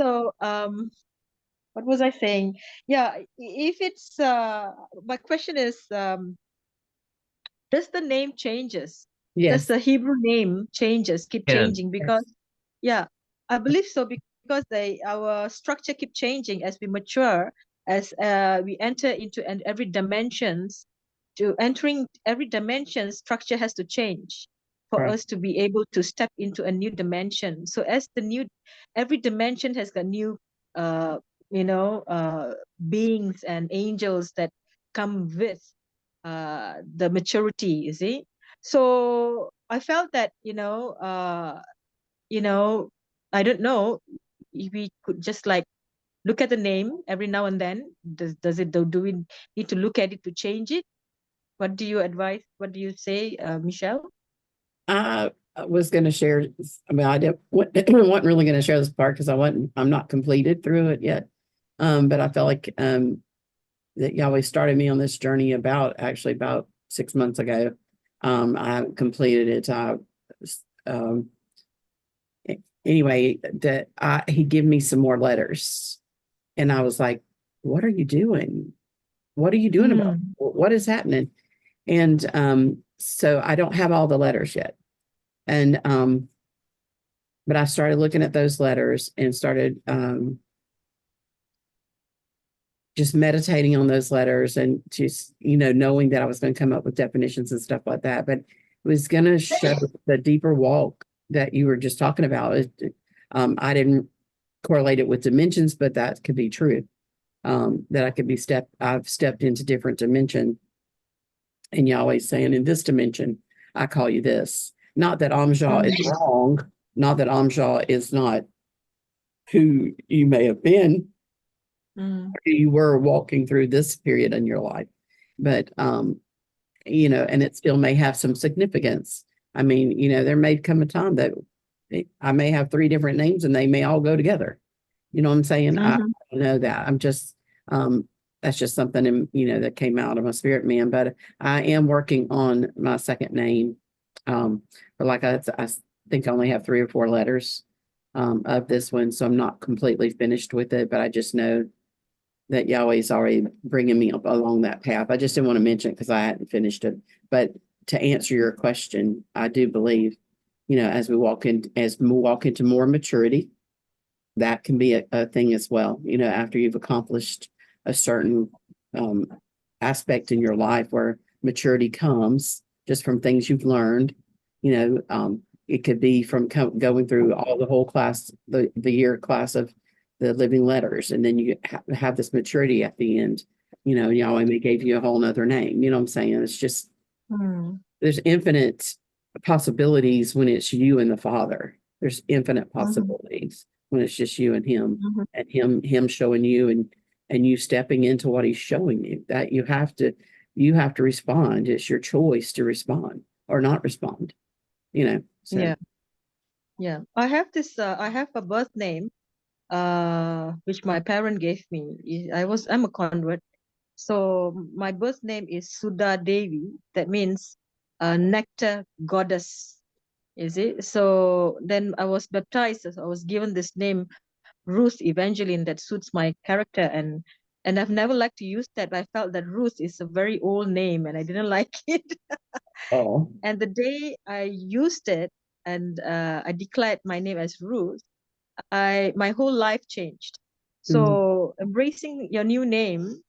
So, what was I saying? Yeah, if it's my question is, does the name changes? Yes. Does the Hebrew name keep changing? Because yeah, I believe so, because our structure keep changing as we mature, as we enter into every dimensions. To entering every dimension, structure has to change for us to be able to step into a new dimension. So as every dimension has got new beings and angels that come with the maturity, you see. So I felt that I don't know if we could just like look at the name every now and then. Do we need to look at it to change it? What do you advise? What do you say, Michelle? I was going to share. I mean, wasn't really going to share this part because I'm not completed through it yet. But I felt like that Yahweh started me on this journey about 6 months ago. I haven't completed it. Anyway, he gave me some more letters, and I was like, "What are you doing? What are you doing about what is happening?" And so I don't have all the letters yet, and but I started looking at those letters and started just meditating on those letters and just knowing that I was going to come up with definitions and stuff like that. But was going to show the deeper walk that you were just talking about. I didn't correlate it with dimensions, but that could be true. That I could be I've stepped into different dimension, and Yahweh's saying, in this dimension, I call you this. Not that Amjad is wrong, not that Amjad is not who you may have been, who you were walking through this period in your life. But you know, and it still may have some significance. I mean, you know, there may come a time that I may have 3 different names and they may all go together. You know what I'm saying? I don't know that. I'm just, that's just something, you know, that came out of my spirit, man. But I am working on my second name. But like I think I only have 3 or 4 letters of this one. So I'm not completely finished with it, but I just know that Yahweh's already bringing me up along that path. I just didn't want to mention it because I hadn't finished it. But to answer your question, I do believe, you know, as we walk into more maturity, that can be a thing as well. You know, after you've accomplished a certain aspect in your life where maturity comes just from things you've learned, you know, it could be from going through all the whole class, the year class of the living letters, and then you have this maturity at the end. You know, Yahweh may gave you a whole nother name. You know what I'm saying? It's just there's infinite possibilities when it's you and the Father. There's infinite possibilities when it's just you and him, and him showing you and you stepping into what he's showing you. That you have to respond. It's your choice to respond or not respond. You know. So. Yeah. I have a birth name which my parent gave me. I'm a convert. So my birth name is Sudha Devi. That means nectar goddess. Is it? So then I was baptized. I was given this name, Ruth Evangeline, that suits my character, and I've never liked to use that. But I felt that Ruth is a very old name and I didn't like it. And the day I used it and I declared my name as Ruth, my whole life changed. So embracing your new name,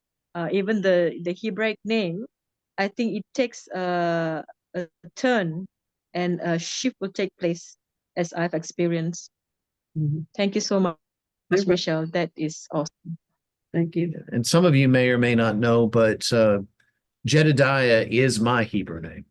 even the Hebraic name, I think it takes a turn and a shift will take place as I've experienced. Thank you so much, Michelle. That is awesome. Thank you. And some of you may or may not know, but Jedidiah is my Hebrew name.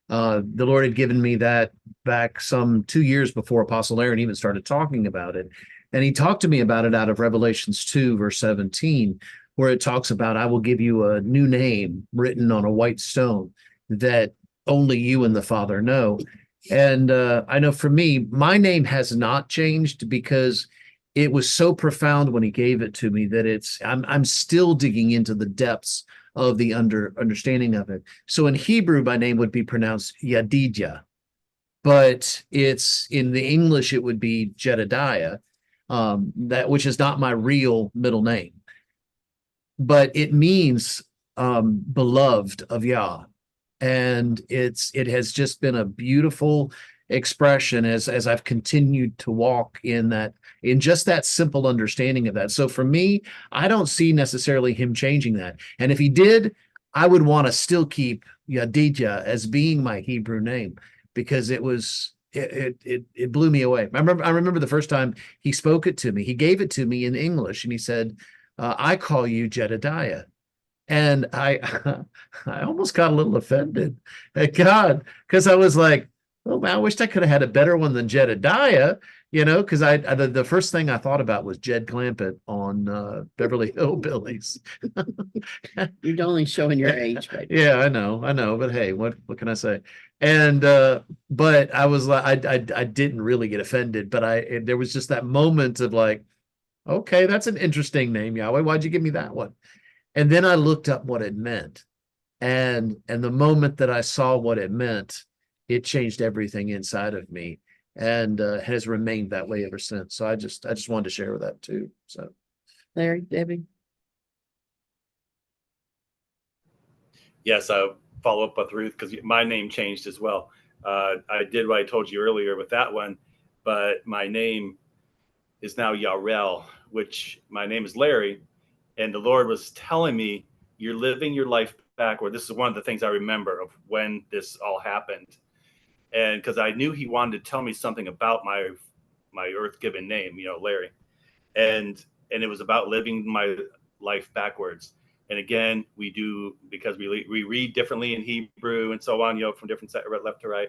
The Lord had given me that back some 2 years before Apostle Aaron even started talking about it. And he talked to me about it out of Revelations 2, verse 17, where it talks about, I will give you a new name written on a white stone that only you and the Father know. And I know for me, my name has not changed because it was so profound when he gave it to me that I'm still digging into the depths of the understanding of it. So in Hebrew, my name would be pronounced Jedidiah, but it's in the English, it would be Jedidiah, which is not my real middle name, but it means beloved of Yah. And it has just been a beautiful expression as I've continued to walk in just that simple understanding of that. So for me, I don't see necessarily him changing that. And if he did, I would want to still keep Jedidiah as being my Hebrew name, because it blew me away. I remember the first time he spoke it to me. He gave it to me in English and he said, I call you Jedidiah. And I almost got a little offended at God, because I was like, oh man, I wished I could have had a better one than Jedidiah, you know, because the first thing I thought about was Jed Clampett on Beverly Hillbillies. You're only showing your age, baby. Yeah, I know, but hey, what can I say? And but I was like, I didn't really get offended, but there was just that moment of like, okay, that's an interesting name, Yahweh. Why'd you give me that one? And then I looked up what it meant. And the moment that I saw what it meant, it changed everything inside of me, and has remained that way ever since. So I just wanted to share with that too. So Larry, Debbie. Yes, I'll follow up with Ruth because my name changed as well. I did what I told you earlier with that one, but my name is now Yarel, which my name is Larry. And the Lord was telling me, you're living your life backward. This is one of the things I remember of when this all happened. and because I knew he wanted to tell me something about my earth-given name, Larry, and it was about living my life backwards. And again, we do, because we read differently in Hebrew and so on, from different side, left to right.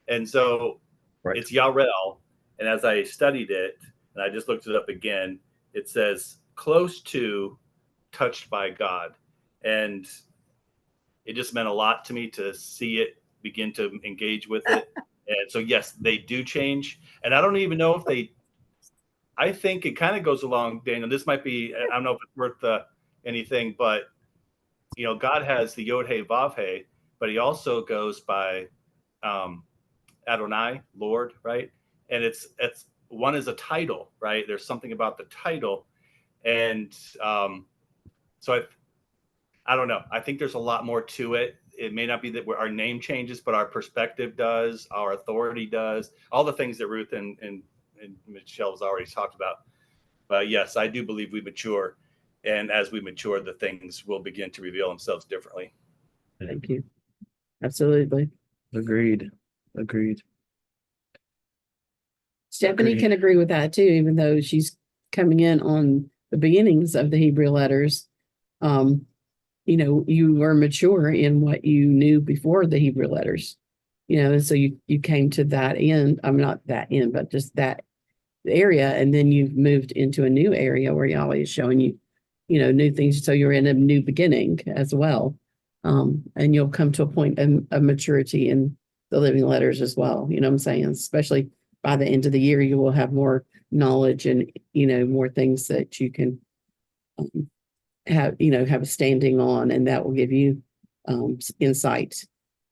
And so it's Yarel. And as I studied it, and I just looked it up again, it says close to, touched by God. And it just meant a lot to me to see it begin to engage with it. And so, yes, they do change. And I don't even know if I think it kind of goes along, Daniel. This might be, I don't know if it's worth anything, but God has the Yod He Vav He, but he also goes by Adonai, Lord, right? And it's one is a title, right? There's something about the title, and so I don't know. I think there's a lot more to it. It may not be that our name changes, but our perspective does, our authority does, all the things that Ruth and Michelle's already talked about. But yes, I do believe we mature. And as we mature, the things will begin to reveal themselves differently. Thank you. Absolutely. Agreed. Stephanie Agreed. can agree with that too, even though she's coming in on the beginnings of the Hebrew letters. You were mature in what you knew before the Hebrew letters, and so you came to that end. I'm not that end, but just that area. And then you've moved into a new area where Yahweh is showing you, new things. So you're in a new beginning as well. And you'll come to a point of maturity in the living letters as well. You know what I'm saying? Especially by the end of the year, you will have more knowledge and, more things that you can have a standing on, and that will give you insight,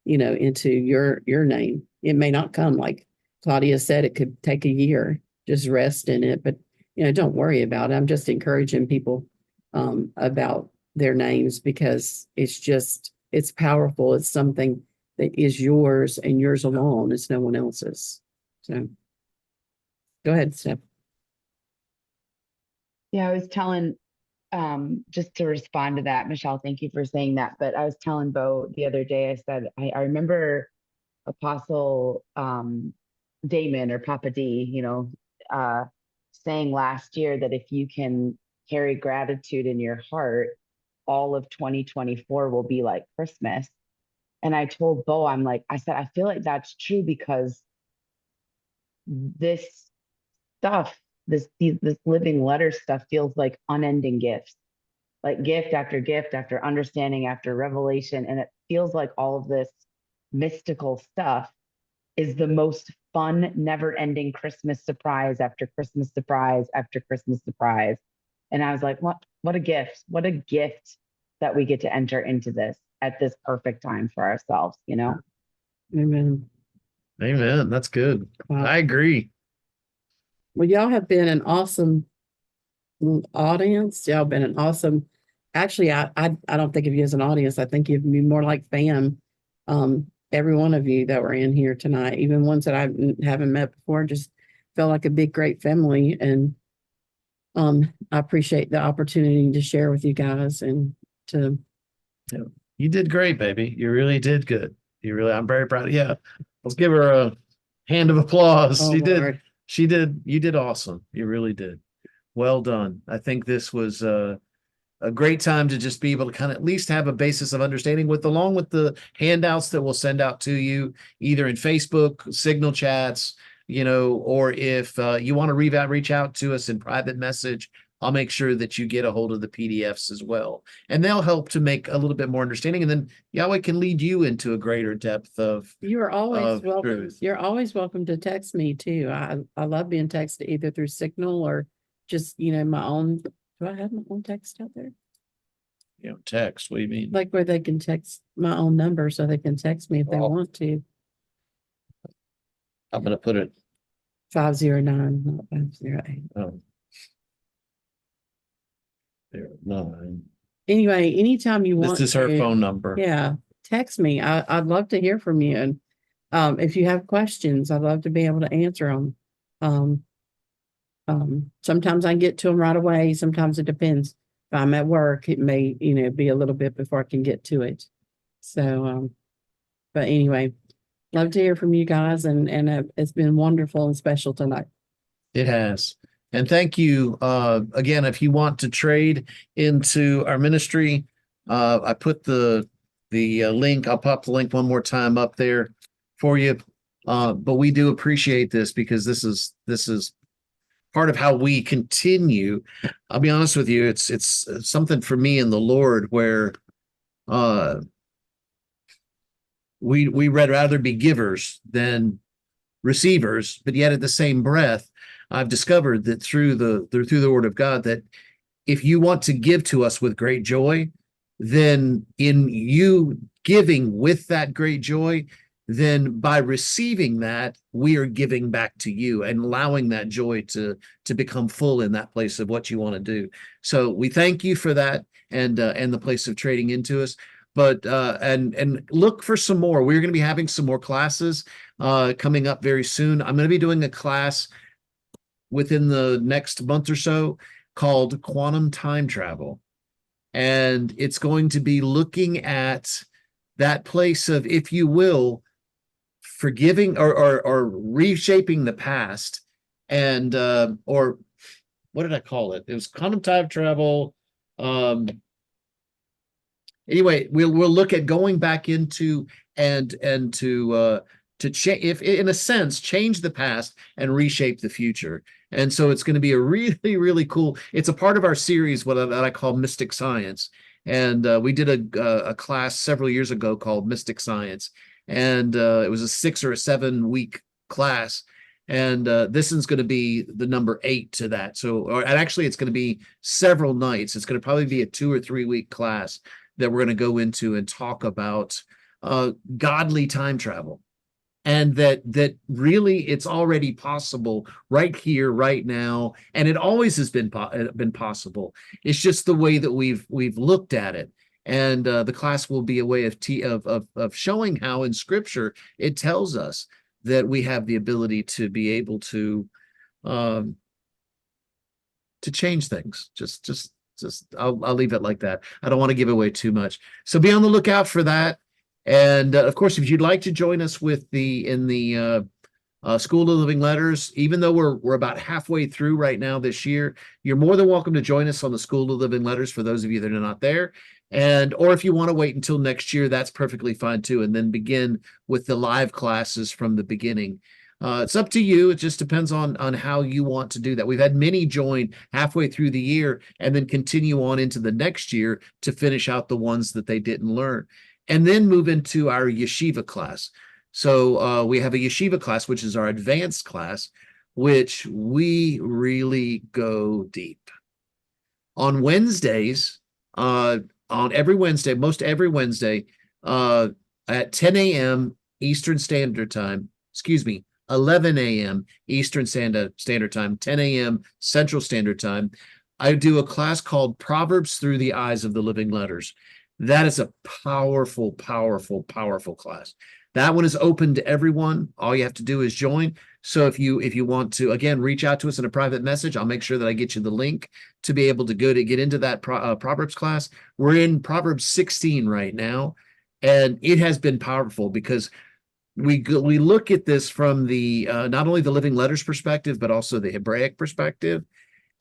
into your name. It may not come, like Claudia said, it could take a year. Just rest in it, but don't worry about it. I'm just encouraging people about their names, because it's powerful. It's something that is yours and yours alone. It's no one else's. So go ahead, Steph. Yeah, I was telling, just to respond to that, Michelle, thank you for saying that. But I was telling Bo the other day, I said, I remember Apostle Damon, or Papa D, saying last year that if you can carry gratitude in your heart, all of 2024 will be like Christmas. And I told Bo, I said, I feel like that's true, because this stuff, this living letter stuff feels like unending gifts, like gift after understanding after revelation. And it feels like all of this mystical stuff is the most fun, never-ending Christmas surprise after Christmas surprise after Christmas surprise. And I was like, what a gift. What a gift that we get to enter into this at this perfect time for ourselves, Amen. That's good. Wow. I agree. Well, y'all have been an awesome audience. Y'all been an awesome. Actually, I don't think of you as an audience. I think of you more like fam. Every one of you that were in here tonight, even ones that I haven't met before, just felt like a big, great family. And I appreciate the opportunity to share with you guys and to. You did great, baby. You really did good. I'm very proud of you. Yeah. Let's give her a hand of applause. Oh, Lord. You did awesome. You really did. Well done. I think this was a great time to just be able to kind of at least have a basis of understanding along with the handouts that we'll send out to you, either in Facebook, Signal chats, or if you want to reach out to us in private message, I'll make sure that you get a hold of the PDFs as well. And they'll help to make a little bit more understanding. And then Yahweh can lead you into a greater depth of You are always welcome. truth. You're always welcome to text me too. I love being texted either through Signal or just, my own. Do I have my own text out there? Text. What do you mean? Like where they can text my own number so they can text me if they want to. I'm going to put it 509, not 508. Oh. 09. Anyway, anytime you want This is her to, phone number. Yeah, text me. I'd love to hear from you. And if you have questions, I'd love to be able to answer them. Sometimes I get to them right away. Sometimes it depends. If I'm at work, it may, be a little bit before I can get to it. So, but anyway, Love to hear from you guys, and it's been wonderful and special tonight. It has. And thank you. Again, if you want to trade into our ministry, I put the link. I'll pop the link one more time up there for you. But we do appreciate this, because this is part of how we continue. I'll be honest with you, it's something for me in the Lord where we'd rather be givers than receivers, but yet at the same breath, I've discovered that through the Word of God, that if you want to give to us with great joy, then in you giving with that great joy, then by receiving that, we are giving back to you and allowing that joy to become full in that place of what you want to do. So we thank you for that, and the place of trading into us. But and look for some more. We're going to be having some more classes coming up very soon. I'm going to be doing a class within the next month or so called Quantum Time Travel. And it's going to be looking at that place of, if you will, forgiving or reshaping the past, and or what did I call it? It was Quantum Time Travel. Anyway, we'll look at going back into and to change, if in a sense, change the past and reshape the future. And so it's going to be a really, really cool. It's a part of our series, that I call Mystic Science. And we did a class several years ago called Mystic Science, and it was a 6 or 7 week class. And this is going to be the number 8 to that. So, and actually, it's going to be several nights. It's going to probably be a 2 or 3 week class that we're going to go into and talk about godly time travel. And that really it's already possible right here, right now, and it always has been possible. It's just the way that we've looked at it. And the class will be a way of showing how in Scripture it tells us that we have the ability to be able to change things. Just I'll leave it like that. I don't want to give away too much. So be on the lookout for that. And of course, if you'd like to join us in the School of Living Letters, even though we're about halfway through right now this year, you're more than welcome to join us on the School of Living Letters for those of you that are not there. Or if you want to wait until next year, that's perfectly fine too, and then begin with the live classes from the beginning. It's up to you. It just depends on how you want to do that. We've had many join halfway through the year and then continue on into the next year to finish out the ones that they didn't learn, and then move into our yeshiva class. So we have a yeshiva class, which is our advanced class, which we really go deep. On Wednesdays, on every Wednesday, most every Wednesday, at 10 a.m. Eastern Standard Time, 11 a.m. Eastern Standard Time, 10 a.m. Central Standard Time, I do a class called Proverbs Through the Eyes of the Living Letters. That is a powerful, powerful, powerful class. That one is open to everyone. All you have to do is join. So if you want to, again, reach out to us in a private message, I'll make sure that I get you the link to be able to get into that Proverbs class. We're in Proverbs 16 right now, and it has been powerful because we look at this from the not only the Living Letters perspective, but also the Hebraic perspective.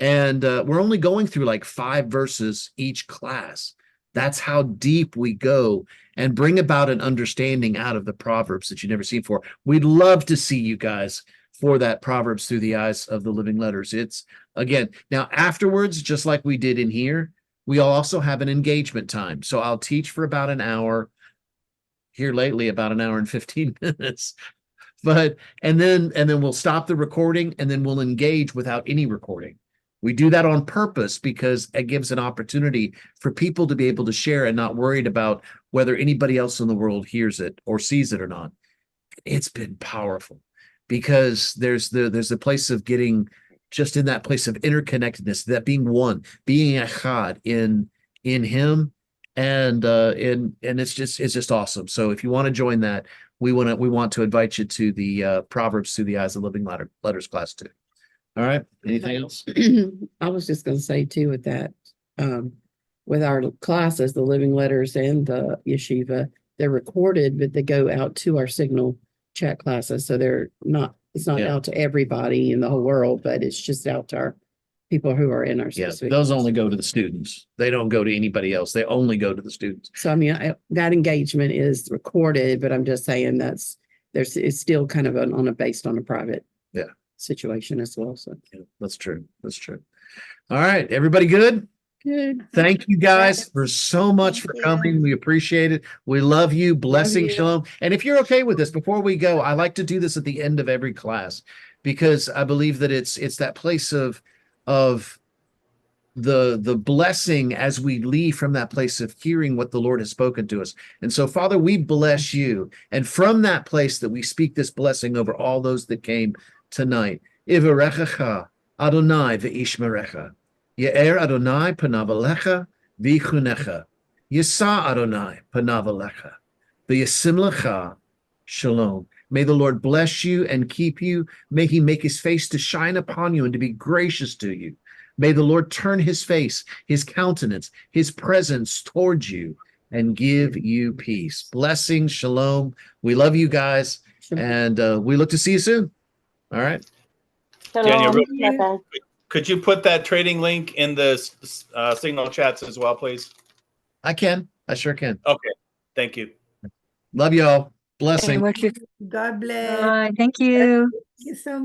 And we're only going through like 5 verses each class. That's how deep we go and bring about an understanding out of the Proverbs that you've never seen before. We'd love to see you guys for that Proverbs Through the Eyes of the Living Letters. It's, again, now afterwards, just like we did in here, we also have an engagement time. So I'll teach for about an hour, here lately about an hour and 15 minutes. And then we'll stop the recording, and then we'll engage without any recording. We do that on purpose because it gives an opportunity for people to be able to share and not worried about whether anybody else in the world hears it or sees it or not. It's been powerful because there's a place of getting just in that place of interconnectedness, that being one, being echad in him, and it's just awesome. So if you want to join that, we want to invite you to the Proverbs Through the Eyes of Living Letters class too. All right. Anything else? I was just going to say too, with that, with our classes, the Living Letters and the Yeshiva, they're recorded, but they go out to our Signal chat classes. So it's not Yeah. out to everybody in the whole world, but it's just out to our people who are in our Yeah, specific. those only go to the students. They don't go to anybody else. They only go to the students. So I mean, that engagement is recorded, but I'm just saying it's still kind of based on a private situation as well. So Yeah, that's true. That's true. All right, everybody good? good. Thank you guys for so much for coming. We appreciate it. We love you. Blessing, you. shalom. And if you're okay with this, before we go, I like to do this at the end of every class because I believe that it's that place of the blessing as we leave from that place of hearing what the Lord has spoken to us. And so, Father, we bless you. And from that place that we speak this blessing over all those that came tonight. Ivarechecha Adonai ve'ishmerecha. Ye'er Adonai panav alecha v'yichunecha. Yisa Adonai panav alecha v'yasim lecha shalom. May the Lord bless you and keep you. May he make his face to shine upon you and to be gracious to you. May the Lord turn his face, his countenance, his presence towards you and give you peace. Blessing, shalom. We love you guys, and we look to see you soon. All right. Daniel, real Shalom. Bye-bye. could you put that trading link in the signal chats as well, please? I can. I sure can. Okay. Thank you. Love y'all. Blessing. God bless. Thank you. Thank you so much.